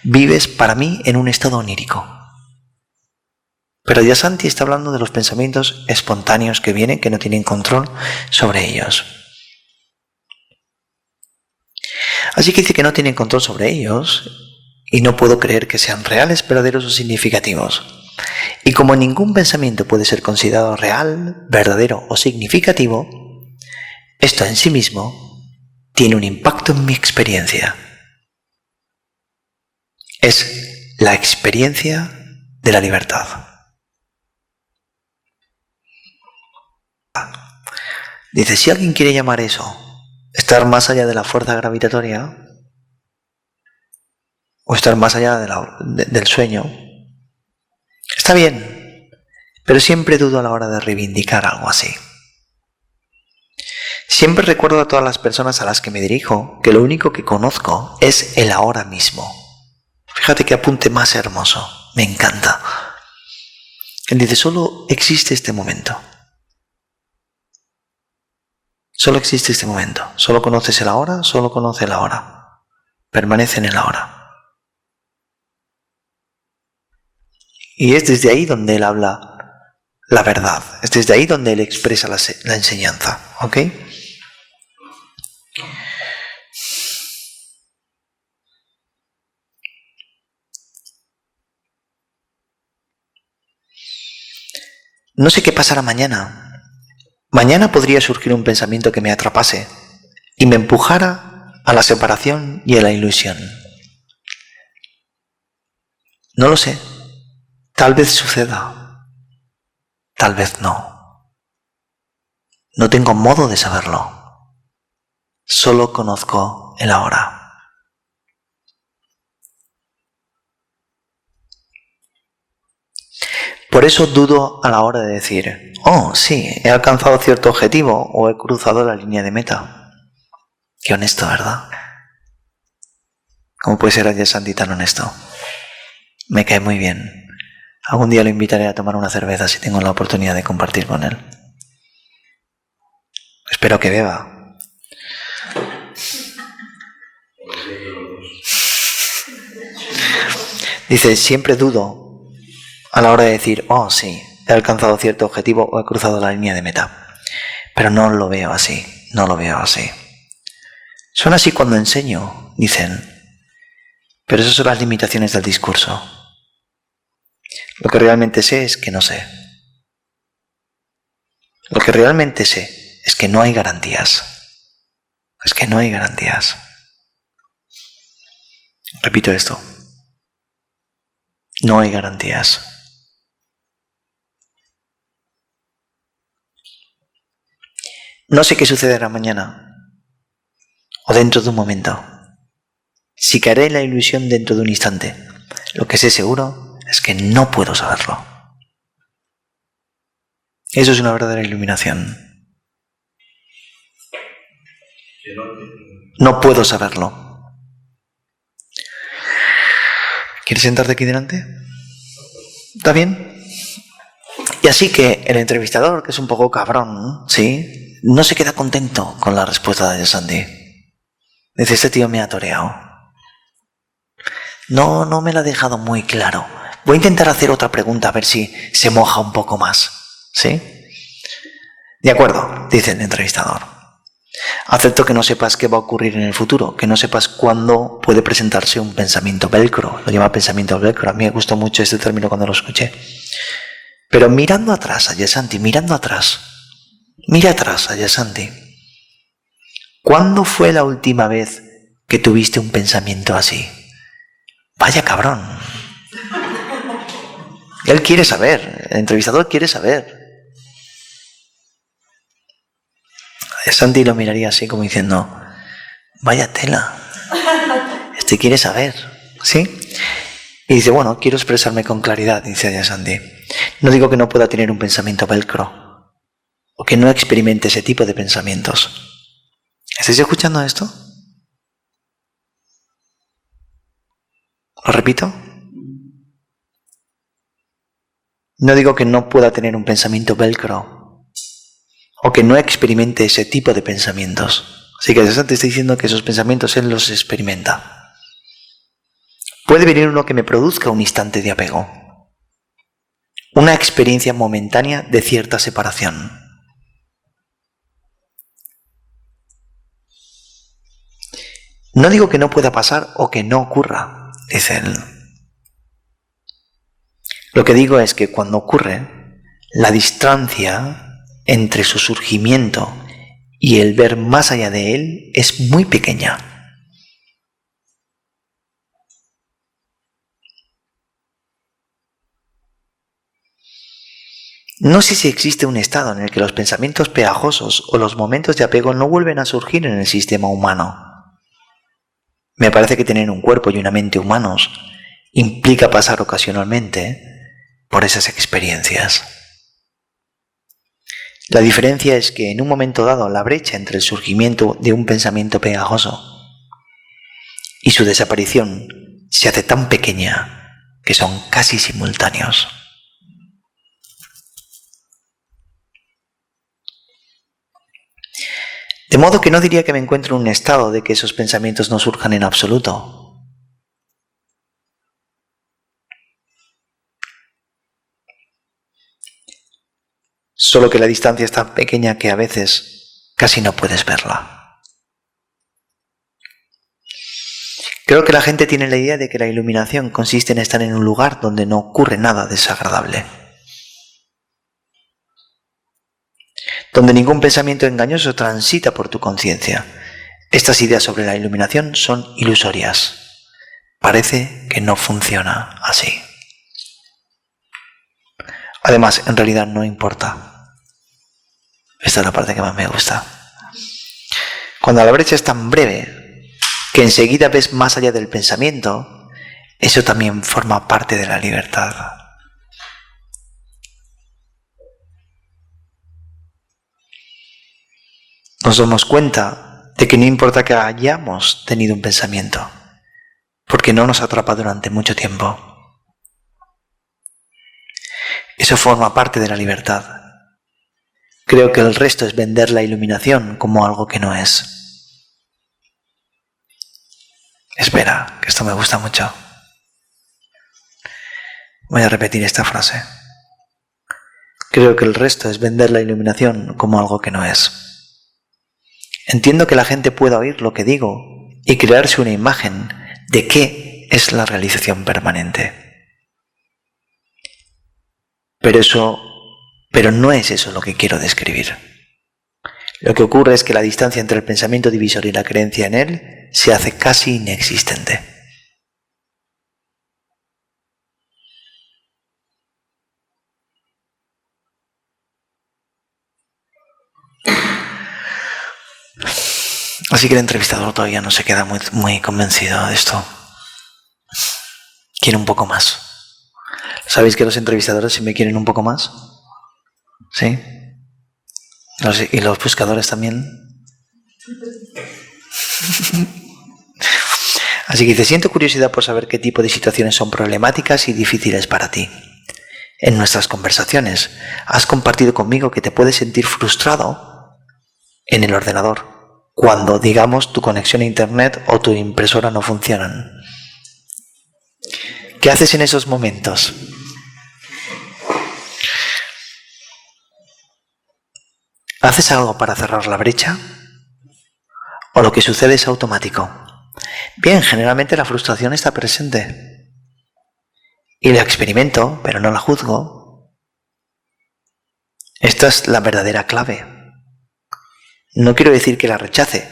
S1: vives para mí en un estado onírico. Pero Adyashanti está hablando de los pensamientos espontáneos que vienen, que no tienen control sobre ellos. Así que dice que no tienen control sobre ellos y no puedo creer que sean reales, verdaderos o significativos. Y como ningún pensamiento puede ser considerado real, verdadero o significativo, esto en sí mismo tiene un impacto en mi experiencia. Es la experiencia de la libertad. Dice, si alguien quiere llamar eso estar más allá de la fuerza gravitatoria o estar más allá del sueño, está bien, pero siempre dudo a la hora de reivindicar algo así. Siempre recuerdo a todas las personas a las que me dirijo que lo único que conozco es el ahora mismo. Fíjate qué apunte más hermoso, me encanta. Él dice, solo existe este momento. Solo existe este momento. Solo conoces el ahora, solo conoce el ahora. Permanece en el ahora. Y es desde ahí donde él habla la verdad. Es desde ahí donde él expresa la enseñanza. ¿Ok? No sé qué pasará mañana. Mañana podría surgir un pensamiento que me atrapase y me empujara a la separación y a la ilusión. No lo sé. Tal vez suceda. Tal vez no. No tengo modo de saberlo. Solo conozco el ahora. Por eso dudo a la hora de decir, oh, sí, he alcanzado cierto objetivo o he cruzado la línea de meta. Qué honesto, ¿verdad? ¿Cómo puede ser Adyashanti tan honesto? Me cae muy bien. Algún día lo invitaré a tomar una cerveza si tengo la oportunidad de compartir con él. Espero que beba. Dice, siempre dudo a la hora de decir, oh sí, he alcanzado cierto objetivo o he cruzado la línea de meta. Pero no lo veo así, no lo veo así. Son así cuando enseño, dicen, pero esas son las limitaciones del discurso. Lo que realmente sé es que no sé. Lo que realmente sé es que no hay garantías. Es que no hay garantías. Repito esto. No hay garantías. No sé qué sucederá mañana o dentro de un momento. Si caeré en la ilusión dentro de un instante, lo que sé seguro es que no puedo saberlo. Eso es una verdadera iluminación. No puedo saberlo. ¿Quieres sentarte aquí delante? ¿Está bien? Y así que el entrevistador, que es un poco cabrón, ¿sí?, no se queda contento con la respuesta de Adyashanti. Dice, este tío me ha toreado. No me lo ha dejado muy claro. Voy a intentar hacer otra pregunta a ver si se moja un poco más. ¿Sí? De acuerdo, dice el entrevistador. Acepto que no sepas qué va a ocurrir en el futuro, que no sepas cuándo puede presentarse un pensamiento velcro. Lo llama pensamiento velcro. A mí me gustó mucho este término cuando lo escuché. Pero mirando atrás, Adyashanti, mirando atrás. Mira atrás, Adyashanti. ¿Cuándo fue la última vez que tuviste un pensamiento así? Vaya cabrón. Él quiere saber, el entrevistador quiere saber. Adyashanti lo miraría así como diciendo, vaya tela, este quiere saber, ¿sí? Y dice, bueno, quiero expresarme con claridad, dice Adyashanti. No digo que no pueda tener un pensamiento velcro, o que no experimente ese tipo de pensamientos. ¿Estáis escuchando esto? ¿Lo repito? No digo que no pueda tener un pensamiento velcro o que no experimente ese tipo de pensamientos. Así que Adyashanti está diciendo que esos pensamientos él los experimenta. Puede venir uno que me produzca un instante de apego, una experiencia momentánea de cierta separación. No digo que no pueda pasar o que no ocurra, dice él. Lo que digo es que cuando ocurre, la distancia entre su surgimiento y el ver más allá de él es muy pequeña. No sé si existe un estado en el que los pensamientos pegajosos o los momentos de apego no vuelven a surgir en el sistema humano. Me parece que tener un cuerpo y una mente humanos implica pasar ocasionalmente por esas experiencias. La diferencia es que en un momento dado la brecha entre el surgimiento de un pensamiento pegajoso y su desaparición se hace tan pequeña que son casi simultáneos. De modo que no diría que me encuentro en un estado de que esos pensamientos no surjan en absoluto. Solo que la distancia es tan pequeña que a veces casi no puedes verla. Creo que la gente tiene la idea de que la iluminación consiste en estar en un lugar donde no ocurre nada desagradable, donde ningún pensamiento engañoso transita por tu conciencia. Estas ideas sobre la iluminación son ilusorias. Parece que no funciona así. Además, en realidad no importa. Esta es la parte que más me gusta. Cuando la brecha es tan breve que enseguida ves más allá del pensamiento, eso también forma parte de la libertad. Nos damos cuenta de que no importa que hayamos tenido un pensamiento, porque no nos atrapa durante mucho tiempo. Eso forma parte de la libertad. Creo que el resto es vender la iluminación como algo que no es. Espera, que esto me gusta mucho. Voy a repetir esta frase. Creo que el resto es vender la iluminación como algo que no es. Entiendo que la gente pueda oír lo que digo y crearse una imagen de qué es la realización permanente. Pero no es eso lo que quiero describir. Lo que ocurre es que la distancia entre el pensamiento divisor y la creencia en él se hace casi inexistente. Así que el entrevistador todavía no se queda muy convencido de esto. Quiere un poco más. ¿Sabéis que los entrevistadores siempre quieren un poco más? ¿Sí? ¿Y los buscadores también? Así que dice, siento curiosidad por saber qué tipo de situaciones son problemáticas y difíciles para ti. En nuestras conversaciones has compartido conmigo que te puedes sentir frustrado en el ordenador cuando, digamos, tu conexión a internet o tu impresora no funcionan. ¿Qué haces en esos momentos? ¿Haces algo para cerrar la brecha? ¿O lo que sucede es automático? Bien, generalmente la frustración está presente. Y la experimento, pero no la juzgo. Esta es la verdadera clave. No quiero decir que la rechace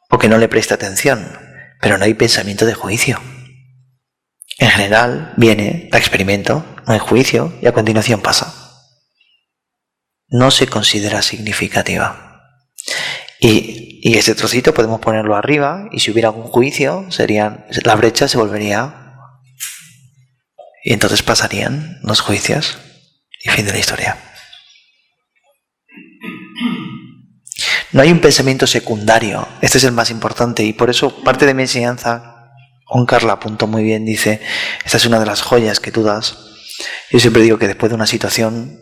S1: o que no le preste atención, pero no hay pensamiento de juicio. En general, viene, la experimento, no hay juicio y a continuación pasa. No se considera significativa. Y ese trocito podemos ponerlo arriba y si hubiera algún juicio, la brecha se volvería y entonces pasarían los juicios y fin de la historia. No hay un pensamiento secundario, este es el más importante y por eso parte de mi enseñanza, Juan Carla apuntó muy bien, dice, esta es una de las joyas que tú das. Yo siempre digo que después de una situación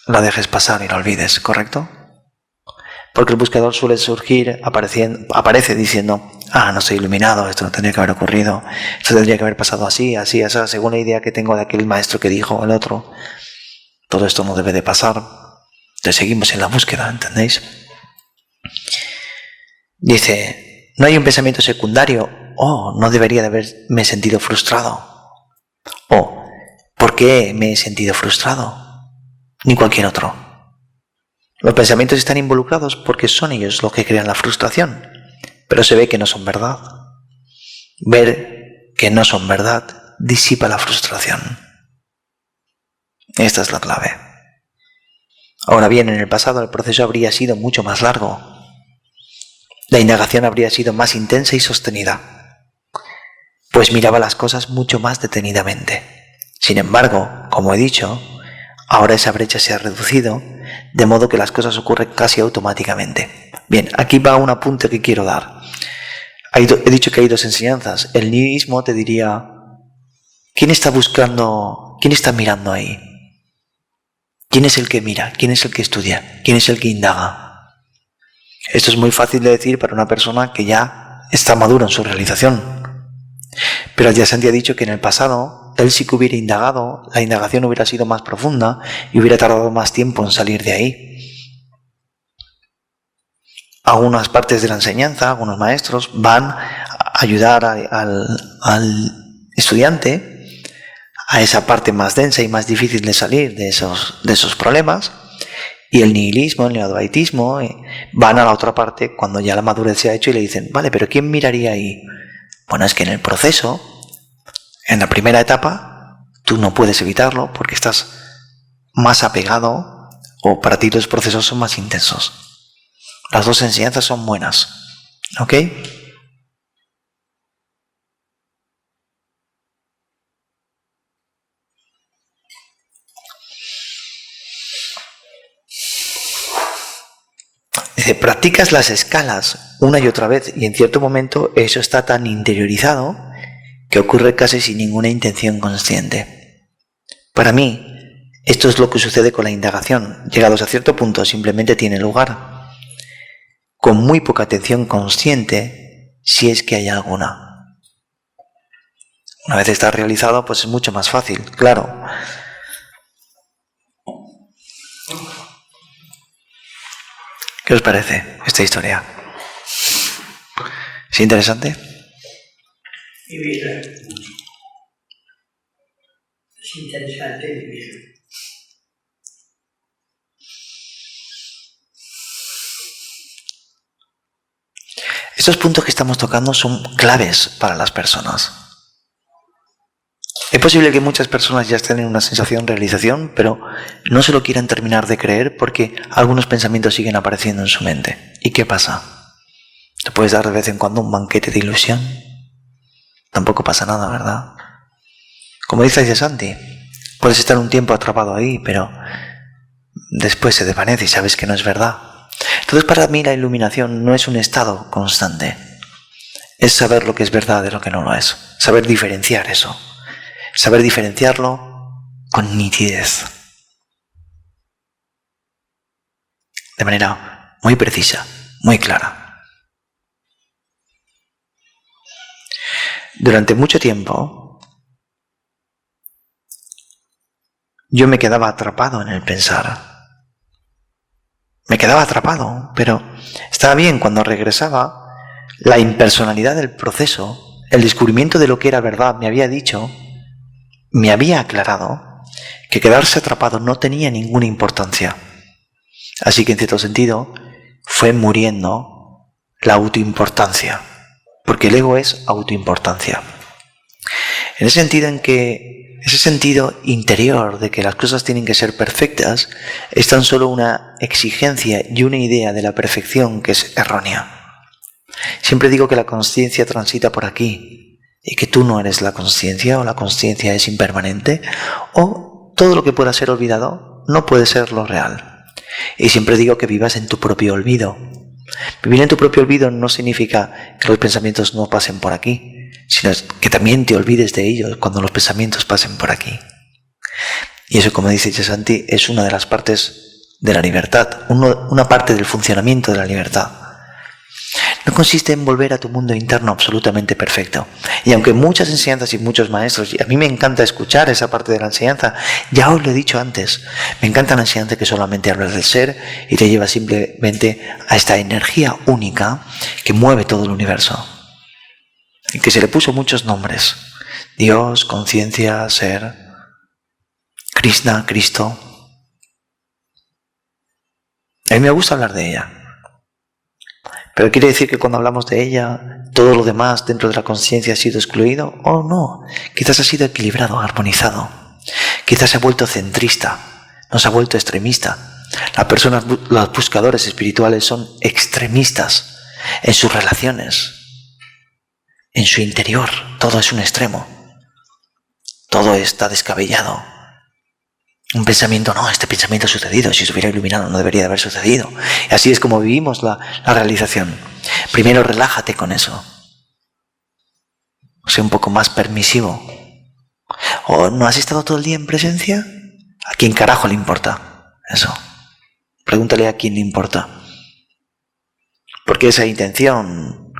S1: la dejes pasar y la olvides, ¿correcto? Porque el buscador suele surgir, aparece diciendo, no estoy iluminado, esto no tendría que haber ocurrido, esto tendría que haber pasado así, según la idea que tengo de aquel maestro que dijo el otro, todo esto no debe de pasar. Entonces seguimos en la búsqueda, ¿entendéis? Dice, no hay un pensamiento secundario, no debería de haberme sentido frustrado, ¿por qué me he sentido frustrado? Ni cualquier otro. Los pensamientos están involucrados porque son ellos los que crean la frustración, pero se ve que no son verdad. Ver que no son verdad disipa la frustración. Esta es la clave. Ahora bien, en el pasado el proceso habría sido mucho más largo. La indagación habría sido más intensa y sostenida, pues miraba las cosas mucho más detenidamente. Sin embargo, como he dicho, ahora esa brecha se ha reducido, de modo que las cosas ocurren casi automáticamente. Bien, aquí va un apunte que quiero dar. He dicho que hay dos enseñanzas. El nihilismo te diría, ¿quién está buscando, quién está mirando ahí? ¿Quién es el que mira? ¿Quién es el que estudia? ¿Quién es el que indaga? Esto es muy fácil de decir para una persona que ya está madura en su realización. Pero adyacente ha dicho que en el pasado, él sí que hubiera indagado, la indagación hubiera sido más profunda y hubiera tardado más tiempo en salir de ahí. Algunas partes de la enseñanza, algunos maestros van a ayudar al estudiante a esa parte más densa y más difícil de salir de esos problemas. Y el nihilismo, el neoadvaitismo, van a la otra parte cuando ya la madurez se ha hecho y le dicen, vale, pero ¿quién miraría ahí? Bueno, es que en el proceso, en la primera etapa, tú no puedes evitarlo porque estás más apegado o para ti los procesos son más intensos. Las dos enseñanzas son buenas. ¿Ok? Dice, practicas las escalas una y otra vez y en cierto momento eso está tan interiorizado que ocurre casi sin ninguna intención consciente. Para mí, esto es lo que sucede con la indagación. Llegados a cierto punto simplemente tiene lugar, con muy poca atención consciente, si es que hay alguna. Una vez está realizado, pues es mucho más fácil, claro. ¿Qué os parece esta historia? ¿Es interesante?
S3: Vivir. Es interesante vivir.
S1: Estos puntos que estamos tocando son claves para las personas. Es posible que muchas personas ya estén en una sensación de realización, pero no se lo quieran terminar de creer porque algunos pensamientos siguen apareciendo en su mente. ¿Y qué pasa? ¿Te puedes dar de vez en cuando un banquete de ilusión? Tampoco pasa nada, ¿verdad? Como dice Santi, puedes estar un tiempo atrapado ahí, pero después se desvanece y sabes que no es verdad. Entonces, para mí la iluminación no es un estado constante. Es saber lo que es verdad de lo que no lo es. Saber diferenciar eso. Saber diferenciarlo con nitidez. De manera muy precisa, muy clara. Durante mucho tiempo, yo me quedaba atrapado en el pensar. Me quedaba atrapado, pero estaba bien cuando regresaba. La impersonalidad del proceso, el descubrimiento de lo que era verdad, me había dicho, me había aclarado que quedarse atrapado no tenía ninguna importancia. Así que en cierto sentido fue muriendo la autoimportancia, porque el ego es autoimportancia. En ese sentido en que ese sentido interior de que las cosas tienen que ser perfectas es tan solo una exigencia y una idea de la perfección que es errónea. Siempre digo que la consciencia transita por aquí y que tú no eres la consciencia o la consciencia es impermanente o todo lo que pueda ser olvidado no puede ser lo real. Y siempre digo que vivas en tu propio olvido. Vivir en tu propio olvido no significa que los pensamientos no pasen por aquí, sino que también te olvides de ellos cuando los pensamientos pasen por aquí. Y eso, como dice Santi, es una de las partes de la libertad, una parte del funcionamiento de la libertad. No consiste en volver a tu mundo interno absolutamente perfecto. Y aunque muchas enseñanzas y muchos maestros, y a mí me encanta escuchar esa parte de la enseñanza, ya os lo he dicho antes, me encanta la enseñanza que solamente habla del ser y te lleva simplemente a esta energía única que mueve todo el universo. Y que se le puso muchos nombres. Dios, conciencia, ser, Krishna, Cristo. A mí me gusta hablar de ella. ¿Pero quiere decir que cuando hablamos de ella, todo lo demás dentro de la conciencia ha sido excluido? Oh, no. Quizás ha sido equilibrado, armonizado. Quizás se ha vuelto centrista, no se ha vuelto extremista. Las personas, los buscadores espirituales son extremistas en sus relaciones, en su interior. Todo es un extremo. Todo está descabellado. Un pensamiento, no, este pensamiento ha sucedido, si se hubiera iluminado no debería de haber sucedido. Y así es como vivimos la realización. Primero relájate con eso. Sé un poco más permisivo. ¿O no has estado todo el día en presencia? ¿A quién carajo le importa eso? Pregúntale a quién le importa. Porque esa intención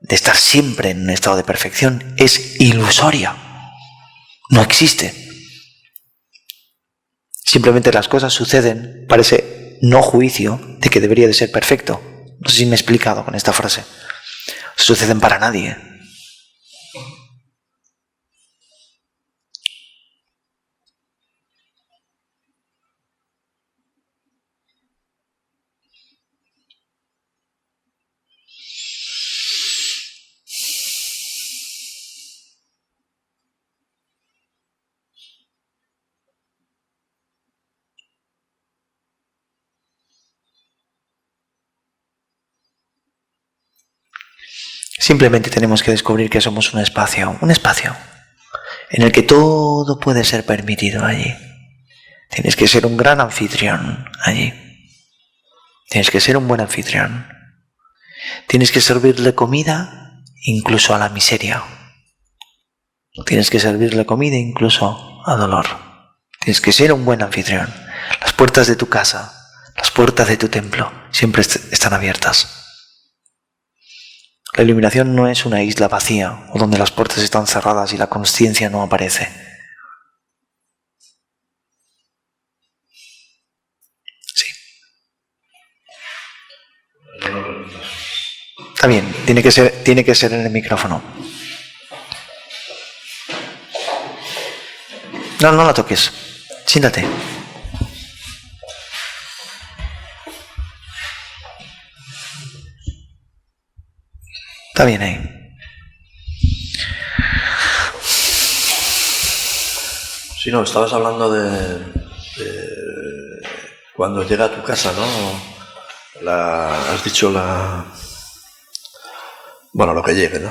S1: de estar siempre en un estado de perfección es ilusoria. No existe. Simplemente las cosas suceden para ese no juicio de que debería de ser perfecto. No sé si me he explicado con esta frase. Suceden para nadie. Simplemente tenemos que descubrir que somos un espacio en el que todo puede ser permitido allí. Tienes que ser un gran anfitrión allí. Tienes que ser un buen anfitrión. Tienes que servirle comida incluso a la miseria. Tienes que servirle comida incluso a dolor. Tienes que ser un buen anfitrión. Las puertas de tu casa, las puertas de tu templo siempre están abiertas. La iluminación no es una isla vacía o donde las puertas están cerradas y la consciencia no aparece. Sí. Está bien, tiene que ser en el micrófono. No la toques. Siéntate. Está bien ahí.
S4: Sí, no, estabas hablando de cuando llega a tu casa, ¿no? Has dicho bueno, lo que llegue, ¿no?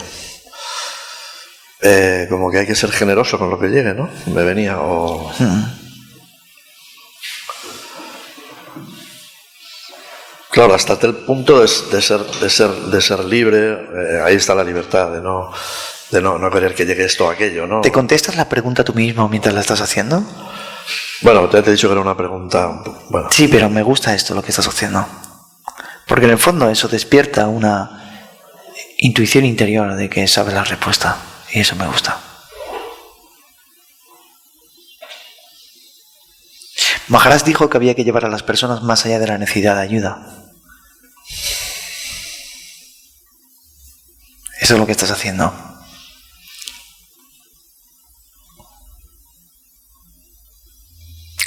S4: Como que hay que ser generoso con lo que llegue, ¿no? Me venía o... Claro, hasta el punto de ser libre, ahí está la libertad, de no querer que llegue esto o aquello, ¿no?
S1: ¿Te contestas la pregunta tú mismo mientras la estás haciendo?
S4: Bueno, te he dicho que era una pregunta... Bueno.
S1: Sí, pero me gusta esto, lo que estás haciendo. Porque en el fondo eso despierta una intuición interior de que sabes la respuesta. Y eso me gusta. Maharaj dijo que había que llevar a las personas más allá de la necesidad de ayuda. Eso es lo que estás haciendo.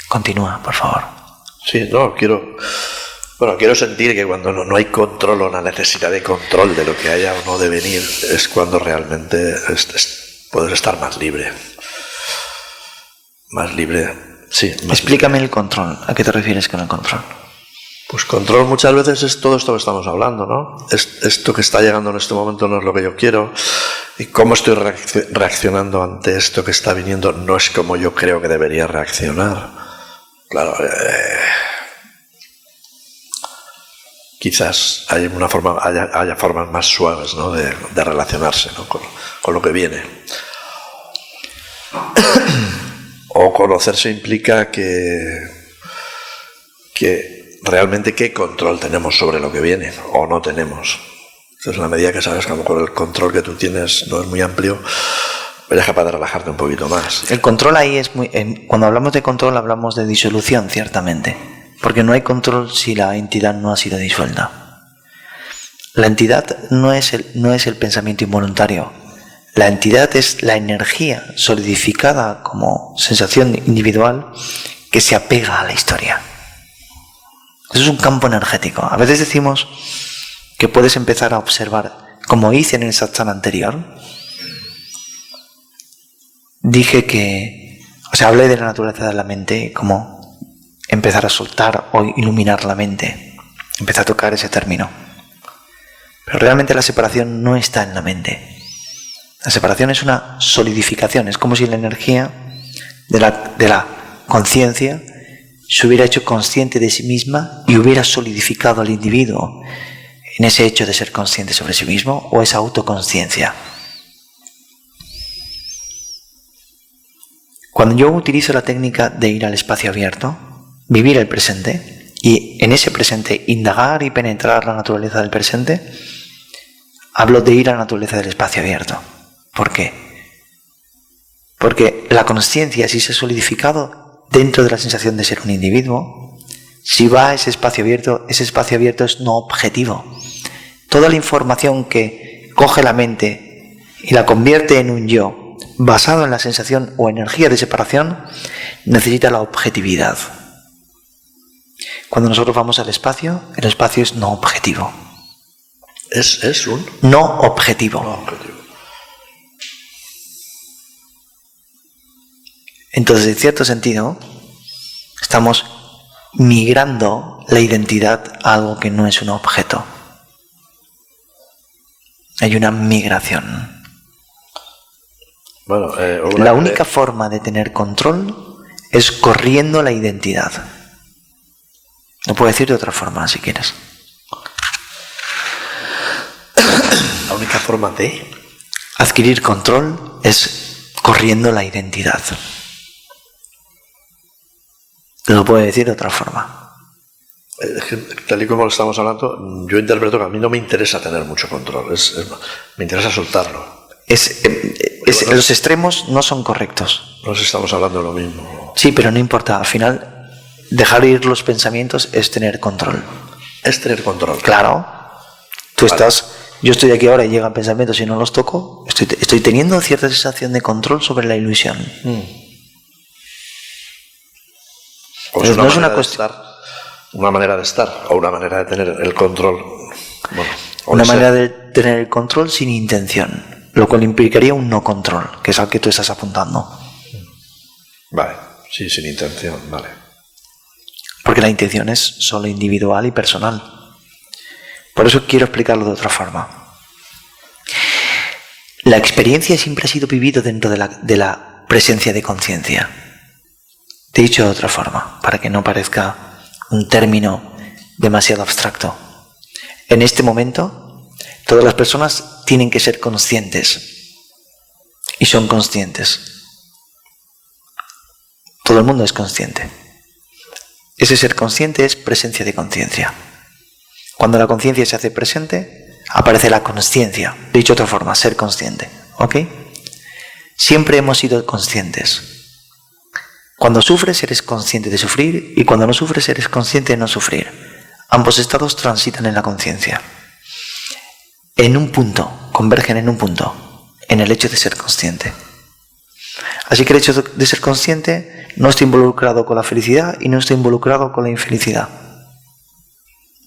S1: Continúa, por favor.
S4: Sí, no, quiero sentir que cuando no hay control o la necesidad de control de lo que haya o no de venir, es cuando realmente puedes estar más libre. Más libre, sí.
S1: Explícame el control. ¿A qué te refieres con el control?
S4: Pues control muchas veces es todo esto que estamos hablando, ¿no? Esto que está llegando en este momento no es lo que yo quiero. Y cómo estoy reaccionando ante esto que está viniendo no es como yo creo que debería reaccionar. Claro, quizás haya formas más suaves, ¿no? de relacionarse, ¿no? con lo que viene. O conocerse implica que realmente qué control tenemos sobre lo que viene o no tenemos. Entonces, en la medida que sabes que a lo mejor el control que tú tienes no es muy amplio, eres capaz de relajarte un poquito más.
S1: El control ahí es muy... Cuando hablamos de control hablamos de disolución, ciertamente. Porque no hay control si la entidad no ha sido disuelta. La entidad no es el pensamiento involuntario. La entidad es la energía solidificada como sensación individual que se apega a la historia. Eso es un campo energético. A veces decimos que puedes empezar a observar, como hice en el satsang anterior. Hablé de la naturaleza de la mente, como empezar a soltar o iluminar la mente. Empecé a tocar ese término. Pero realmente la separación no está en la mente. La separación es una solidificación. Es como si la energía de la conciencia se hubiera hecho consciente de sí misma y hubiera solidificado al individuo en ese hecho de ser consciente sobre sí mismo o esa autoconsciencia. Cuando yo utilizo la técnica de ir al espacio abierto, vivir el presente y en ese presente indagar y penetrar la naturaleza del presente, hablo de ir a la naturaleza del espacio abierto. ¿Por qué? Porque la consciencia, si se ha solidificado dentro de la sensación de ser un individuo, si va a ese espacio abierto es no objetivo. Toda la información que coge la mente y la convierte en un yo, basado en la sensación o energía de separación, necesita la objetividad. Cuando nosotros vamos al espacio, el espacio es no objetivo.
S4: ¿Es un?
S1: No objetivo.
S4: No objetivo.
S1: Entonces, en cierto sentido, estamos migrando la identidad a algo que no es un objeto. Hay una migración.
S4: Bueno,
S1: La única forma de tener control es corriendo la identidad. Lo puedo decir de otra forma, si quieres.
S4: La única forma de
S1: adquirir control es corriendo la identidad. Lo puedo decir de otra forma.
S4: Tal y como lo estamos hablando, yo interpreto que a mí no me interesa tener mucho control, me interesa soltarlo.
S1: Los extremos no son correctos.
S4: No sé si estamos hablando de lo mismo.
S1: Sí, pero no importa. Al final, dejar ir los pensamientos es tener control.
S4: Es tener control.
S1: Claro. Tú estás... Yo estoy aquí ahora y llegan pensamientos y no los toco. Estoy teniendo cierta sensación de control sobre la ilusión.
S4: Pues no es una cuestión... Una manera de estar o una manera de tener el control. Bueno,
S1: una manera de tener el control sin intención, lo cual implicaría un no control, que es al que tú estás apuntando.
S4: Vale, sí, sin intención, vale.
S1: Porque la intención es solo individual y personal. Por eso quiero explicarlo de otra forma. La experiencia siempre ha sido vivida dentro de la presencia de conciencia. Dicho de otra forma, para que no parezca un término demasiado abstracto. En este momento, todas las personas tienen que ser conscientes. Y son conscientes. Todo el mundo es consciente. Ese ser consciente es presencia de conciencia. Cuando la conciencia se hace presente, aparece la consciencia. Dicho de otra forma, ser consciente. ¿Ok? Siempre hemos sido conscientes. Cuando sufres, eres consciente de sufrir, y cuando no sufres, eres consciente de no sufrir. Ambos estados transitan en la conciencia. En un punto, convergen en un punto, en el hecho de ser consciente. Así que el hecho de ser consciente no está involucrado con la felicidad y no está involucrado con la infelicidad.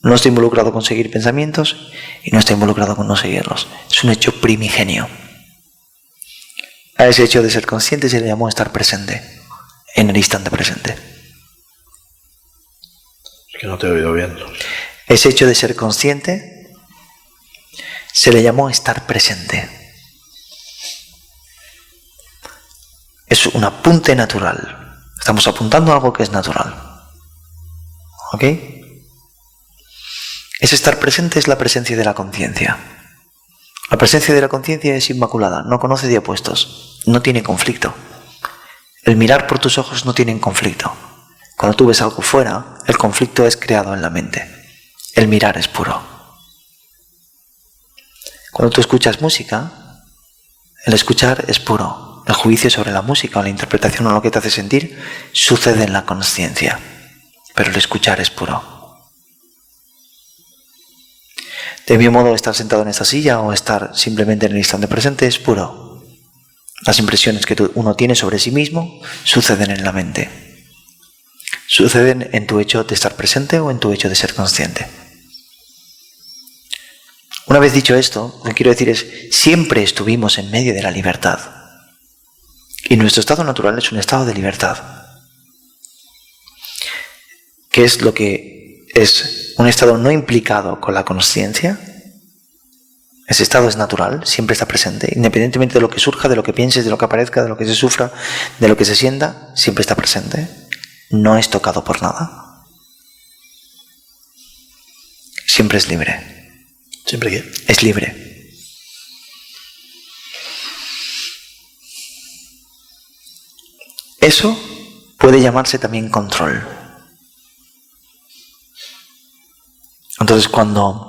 S1: No está involucrado con seguir pensamientos y no está involucrado con no seguirlos. Es un hecho primigenio. A ese hecho de ser consciente se le llamó estar presente. En el instante presente.
S4: Es que no te he oído bien.
S1: Ese hecho de ser consciente se le llamó estar presente. Es un apunte natural. Estamos apuntando a algo que es natural. ¿Ok? Ese estar presente es la presencia de la conciencia. La presencia de la conciencia es inmaculada, no conoce de opuestos, no tiene conflicto. El mirar por tus ojos no tiene conflicto. Cuando tú ves algo fuera, el conflicto es creado en la mente. El mirar es puro. Cuando tú escuchas música, el escuchar es puro. El juicio sobre la música o la interpretación o lo que te hace sentir sucede en la consciencia. Pero el escuchar es puro. De mi modo, estar sentado en esta silla o estar simplemente en el instante presente es puro. Las impresiones que uno tiene sobre sí mismo suceden en la mente. Suceden en tu hecho de estar presente o en tu hecho de ser consciente. Una vez dicho esto, lo que quiero decir es, siempre estuvimos en medio de la libertad. Y nuestro estado natural es un estado de libertad. ¿Qué es lo que es un estado no implicado con la consciencia? Ese estado es natural, siempre está presente, independientemente de lo que surja, de lo que pienses, de lo que aparezca, de lo que se sufra, de lo que se sienta, siempre está presente. No es tocado por nada. Siempre es libre.
S4: ¿Siempre qué?
S1: Es libre. Eso puede llamarse también control. Entonces cuando...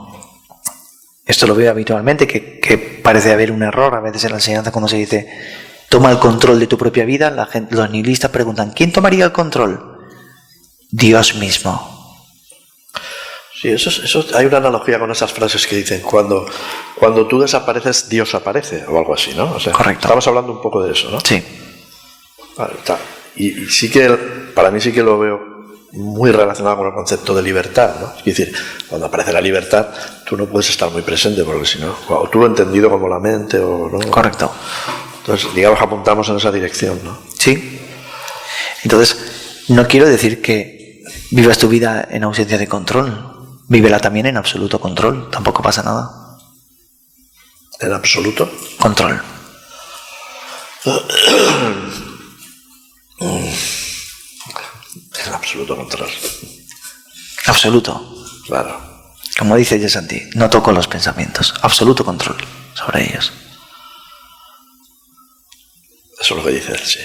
S1: Esto lo veo habitualmente, que parece haber un error a veces en la enseñanza cuando se dice toma el control de tu propia vida. Los nihilistas preguntan, ¿quién tomaría el control? Dios mismo.
S4: Sí, eso hay una analogía con esas frases que dicen cuando tú desapareces, Dios aparece, o algo así, ¿no? O sea,
S1: correcto.
S4: Estamos hablando un poco de eso, ¿no?
S1: Sí.
S4: Vale, está. Y sí que, para mí sí que lo veo muy relacionado con el concepto de libertad, ¿no? Es decir, cuando aparece la libertad, tú no puedes estar muy presente, porque si no, o tú lo has entendido como la mente, o no.
S1: Correcto.
S4: Entonces, digamos, apuntamos en esa dirección, ¿no?
S1: Sí. Entonces, no quiero decir que vivas tu vida en ausencia de control. Vívela también en absoluto control. Tampoco pasa nada.
S4: ¿En absoluto?
S1: Control.
S4: En absoluto control.
S1: Absoluto.
S4: Claro.
S1: Como dice Yesanti, no toco los pensamientos. Absoluto control sobre ellos.
S4: Eso es lo que dice él, sí.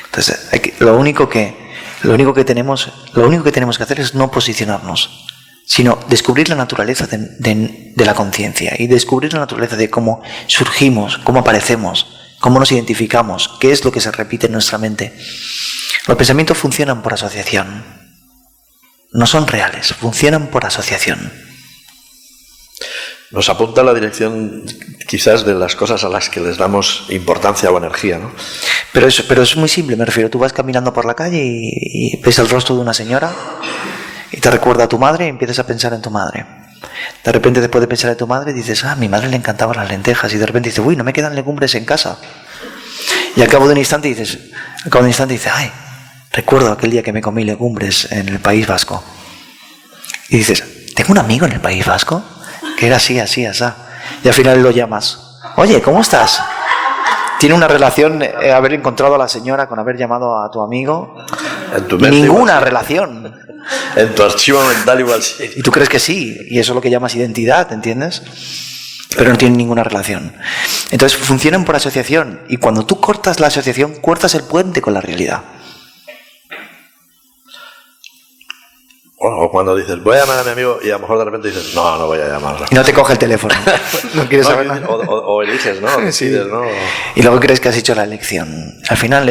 S1: Entonces, lo único que tenemos que hacer es no posicionarnos, sino descubrir la naturaleza de la conciencia y descubrir la naturaleza de cómo surgimos, cómo aparecemos, cómo nos identificamos, qué es lo que se repite en nuestra mente. Los pensamientos funcionan por asociación, no son reales, funcionan por asociación.
S4: Nos apunta a la dirección quizás de las cosas a las que les damos importancia o energía, ¿no?
S1: Pero es muy simple, me refiero, tú vas caminando por la calle y ves el rostro de una señora y te recuerda a tu madre y empiezas a pensar en tu madre. De repente, después de pensar en tu madre, dices, a mi madre le encantaban las lentejas, y de repente dices, uy, no me quedan legumbres en casa. Y al cabo de un instante dices, ay, recuerdo aquel día que me comí legumbres en el País Vasco. Y dices, ¿tengo un amigo en el País Vasco? Que era así, así, así. Y al final lo llamas. Oye, ¿cómo estás? ¿Tiene una relación haber encontrado a la señora con haber llamado a tu amigo?
S4: En tu mente
S1: ninguna
S4: igual,
S1: relación.
S4: En tu archivo mental igual sí.
S1: Y tú crees que sí, y eso es lo que llamas identidad, ¿entiendes? Pero no tiene ninguna relación. Entonces funcionan por asociación, y cuando tú cortas la asociación, cortas el puente con la realidad.
S4: O cuando dices, voy a llamar a mi amigo, y a lo mejor de repente dices, no voy a llamarlo.
S1: Y no te coge el teléfono. No quieres saber nada.
S4: O eliges, ¿no? Decides, ¿no?
S1: Y luego crees que has hecho la elección. Al final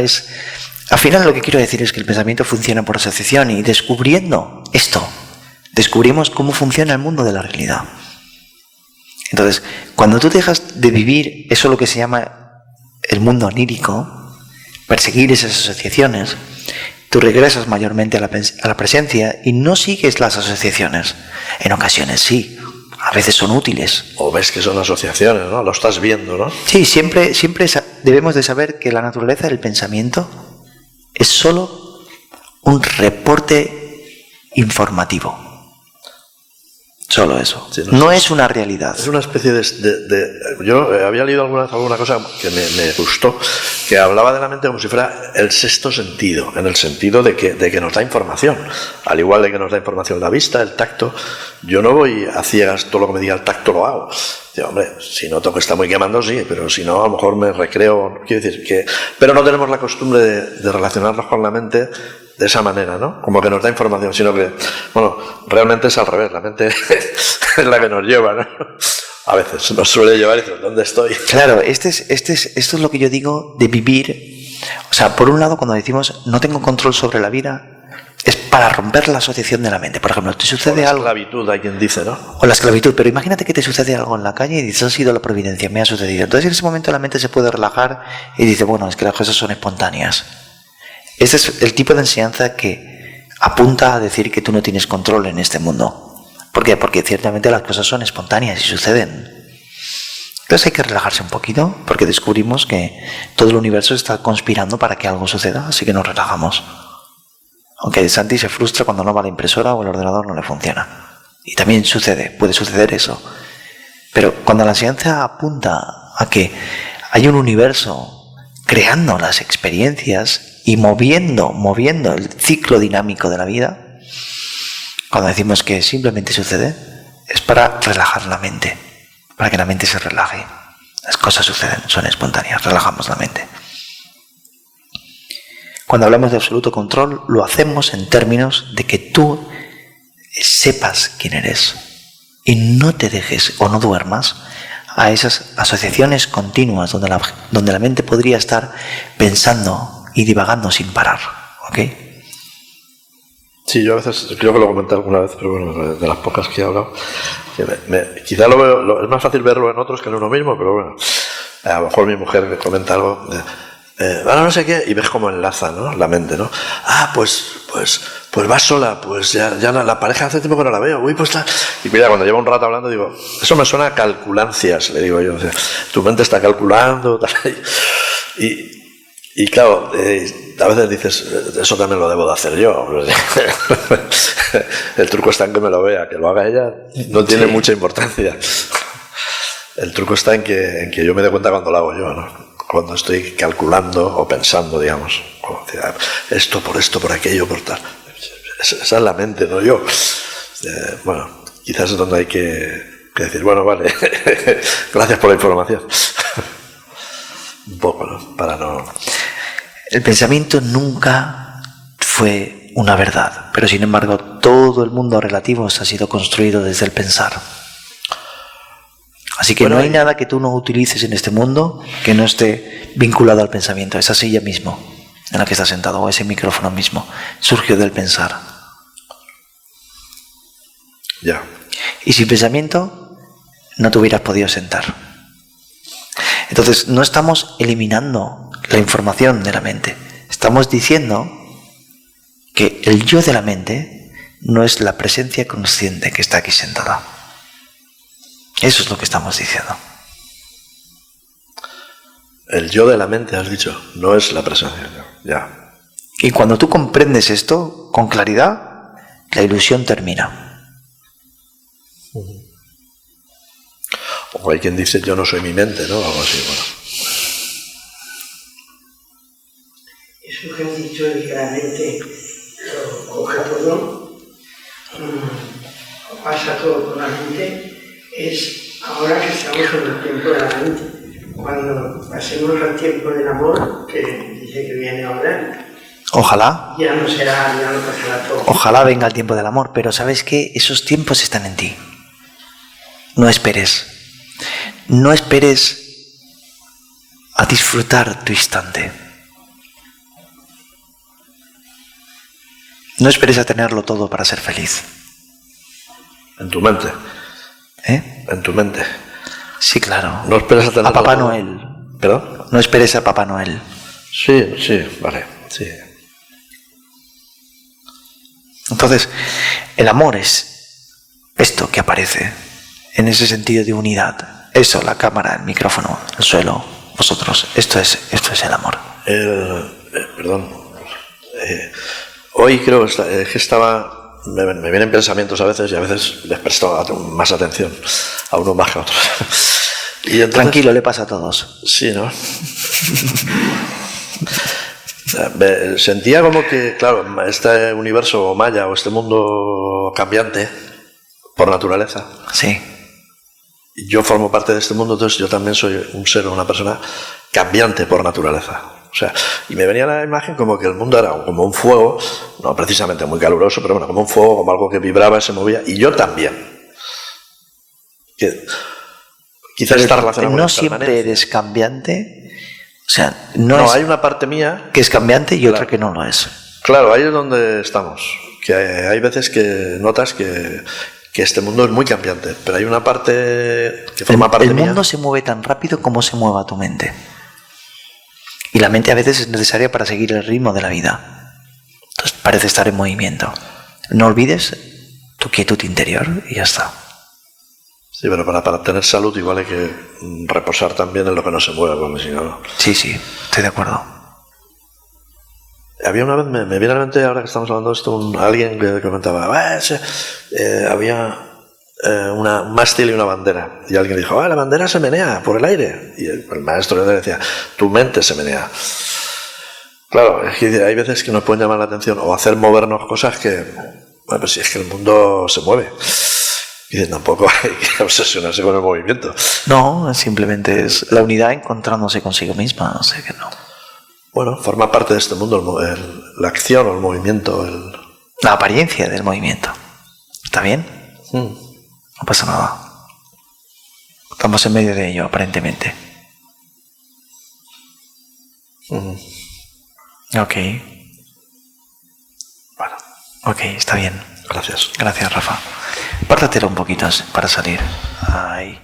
S1: lo que quiero decir es que el pensamiento funciona por asociación, y descubriendo esto, descubrimos cómo funciona el mundo de la realidad. Entonces, cuando tú dejas de vivir eso, lo que se llama el mundo onírico, perseguir esas asociaciones, tú regresas mayormente a la presencia y no sigues las asociaciones. En ocasiones sí, a veces son útiles.
S4: O ves que son asociaciones, ¿no? Lo estás viendo, ¿no?
S1: Sí, siempre debemos de saber que la naturaleza del pensamiento es solo un reporte informativo. Solo eso. Sí, no es una realidad.
S4: Es una especie yo había leído alguna vez alguna cosa que me gustó, que hablaba de la mente como si fuera el sexto sentido, en el sentido de que nos da información. Al igual de que nos da información la vista, el tacto. Yo no voy a ciegas, todo lo que me diga el tacto lo hago. Digo, hombre, si noto que está muy quemando, sí, pero si no, a lo mejor me recreo. Quiero decir que... Pero no tenemos la costumbre de relacionarnos con la mente de esa manera, ¿no? Como que nos da información, sino que, bueno, realmente es al revés, la mente es la que nos lleva, ¿no? A veces nos suele llevar y dices, ¿dónde estoy?
S1: Claro, esto es lo que yo digo de vivir. O sea, por un lado, cuando decimos no tengo control sobre la vida, es para romper la asociación de la mente. Por ejemplo, te sucede algo...
S4: La esclavitud, hay quien dice, ¿no?
S1: O la esclavitud, pero imagínate que te sucede algo en la calle y dices, ha sido la providencia, me ha sucedido. Entonces en ese momento la mente se puede relajar y dice, bueno, es que las cosas son espontáneas. Ese es el tipo de enseñanza que apunta a decir que tú no tienes control en este mundo. ¿Por qué? Porque ciertamente las cosas son espontáneas y suceden. Entonces hay que relajarse un poquito, porque descubrimos que todo el universo está conspirando para que algo suceda, así que nos relajamos. Aunque Santi se frustra cuando no va la impresora o el ordenador no le funciona. Y también puede suceder eso. Pero cuando la enseñanza apunta a que hay un universo creando las experiencias y moviendo el ciclo dinámico de la vida, cuando decimos que simplemente sucede, es para relajar la mente, para que la mente se relaje. Las cosas suceden, son espontáneas, relajamos la mente. Cuando hablamos de absoluto control, lo hacemos en términos de que tú sepas quién eres y no te dejes o no duermas a esas asociaciones continuas donde la mente podría estar pensando y divagando sin parar, ¿ok?
S4: Sí, yo a veces, creo que lo comenté alguna vez, pero bueno, de las pocas que he hablado, que quizá lo veo, es más fácil verlo en otros que en uno mismo, pero bueno, a lo mejor mi mujer me comenta algo, bueno, no sé qué, y ves cómo enlaza, ¿no? La mente, ¿no? Ah, pues vas sola, pues ya la pareja hace tiempo que no la veo, uy, pues y mira, cuando llevo un rato hablando digo, eso me suena a calculancias, le digo yo, o sea, tu mente está calculando, tal, y claro, a veces dices, eso también lo debo de hacer yo. El truco está en que me lo vea, que lo haga ella no tiene mucha importancia. El truco está en que yo me dé cuenta cuando lo hago yo, ¿no? Cuando estoy calculando o pensando, digamos, esto, por aquello, por tal. Esa es la mente, no yo. Bueno, quizás es donde hay que decir, bueno, vale, gracias por la información. Un poco, ¿no? Para no...
S1: El pensamiento nunca fue una verdad, pero sin embargo todo el mundo relativo ha sido construido desde el pensar. Así que bueno, no hay nada que tú no utilices en este mundo que no esté vinculado al pensamiento. Esa silla mismo en la que estás sentado o ese micrófono mismo surgió del pensar.
S4: Ya.
S1: Y sin pensamiento no te hubieras podido sentar. Entonces no estamos eliminando la información de la mente. Estamos diciendo que el yo de la mente no es la presencia consciente que está aquí sentada. Eso es lo que estamos diciendo.
S4: El yo de la mente, has dicho, no es la presencia. Ya.
S1: Y cuando tú comprendes esto con claridad, la ilusión termina.
S4: O hay quien dice, yo no soy mi mente, ¿no? Algo así, bueno.
S3: Eso que has dicho de que la mente lo coge todo, pasa todo con la mente, es ahora que estamos en el tiempo de la mente. Cuando pasemos al tiempo del amor, que dice que viene ahora,
S1: ojalá.
S3: Ya no pasará todo.
S1: Ojalá venga el tiempo del amor, pero ¿sabes qué? Esos tiempos están en ti. No esperes. No esperes a disfrutar tu instante. No esperes a tenerlo todo para ser feliz.
S4: En tu mente.
S1: ¿Eh?
S4: En tu mente.
S1: Sí, claro.
S4: No esperes a tenerlo
S1: a Papá
S4: todo.
S1: Noel.
S4: ¿Perdón?
S1: No esperes a Papá Noel.
S4: Sí, vale. Sí.
S1: Entonces, el amor es esto que aparece en ese sentido de unidad. Eso, la cámara, el micrófono, el suelo, vosotros. Esto es el amor.
S4: Perdón. Hoy creo que estaba... Me vienen pensamientos a veces y a veces les presto más atención a uno más que a otro. Y entonces,
S1: tranquilo, le pasa a todos.
S4: Sí, ¿no? Sentía como que, claro, este universo maya o este mundo cambiante por naturaleza.
S1: Sí.
S4: Yo formo parte de este mundo, entonces yo también soy un ser o una persona cambiante por naturaleza. O sea, y me venía la imagen como que el mundo era como un fuego, no precisamente muy caluroso, pero bueno, como un fuego, como algo que vibraba y se movía, y yo también. Que quizás está relacionado con
S1: no siempre eres cambiante. O sea, no
S4: hay una parte mía
S1: que es cambiante y otra que no lo es.
S4: Claro, ahí es donde estamos. Que hay veces que notas que este mundo es muy cambiante, pero hay una parte que forma parte mía.
S1: El mundo se mueve tan rápido como se mueva tu mente. Y la mente a veces es necesaria para seguir el ritmo de la vida. Entonces parece estar en movimiento. No olvides tu quietud interior y ya está.
S4: Sí, pero para tener salud igual hay que reposar también en lo que no se mueve, porque si no...
S1: Sí, estoy de acuerdo.
S4: Había una vez, me viene a la mente, ahora que estamos hablando de esto, alguien que comentaba, había un mástil y una bandera. Y alguien dijo, la bandera se menea por el aire. Y el maestro le decía, tu mente se menea. Claro, es que hay veces que nos pueden llamar la atención o hacer movernos cosas que, bueno, pues si es que el mundo se mueve. Y tampoco hay que obsesionarse con el movimiento.
S1: No, simplemente es la unidad encontrándose consigo misma, no sé qué no.
S4: Bueno, forma parte de este mundo la acción o el movimiento.
S1: La apariencia del movimiento. ¿Está bien? No pasa nada. Estamos en medio de ello, aparentemente. Ok.
S4: Bueno.
S1: Ok, está bien.
S4: Gracias.
S1: Gracias, Rafa. Pártatelo un poquito para salir. Ahí.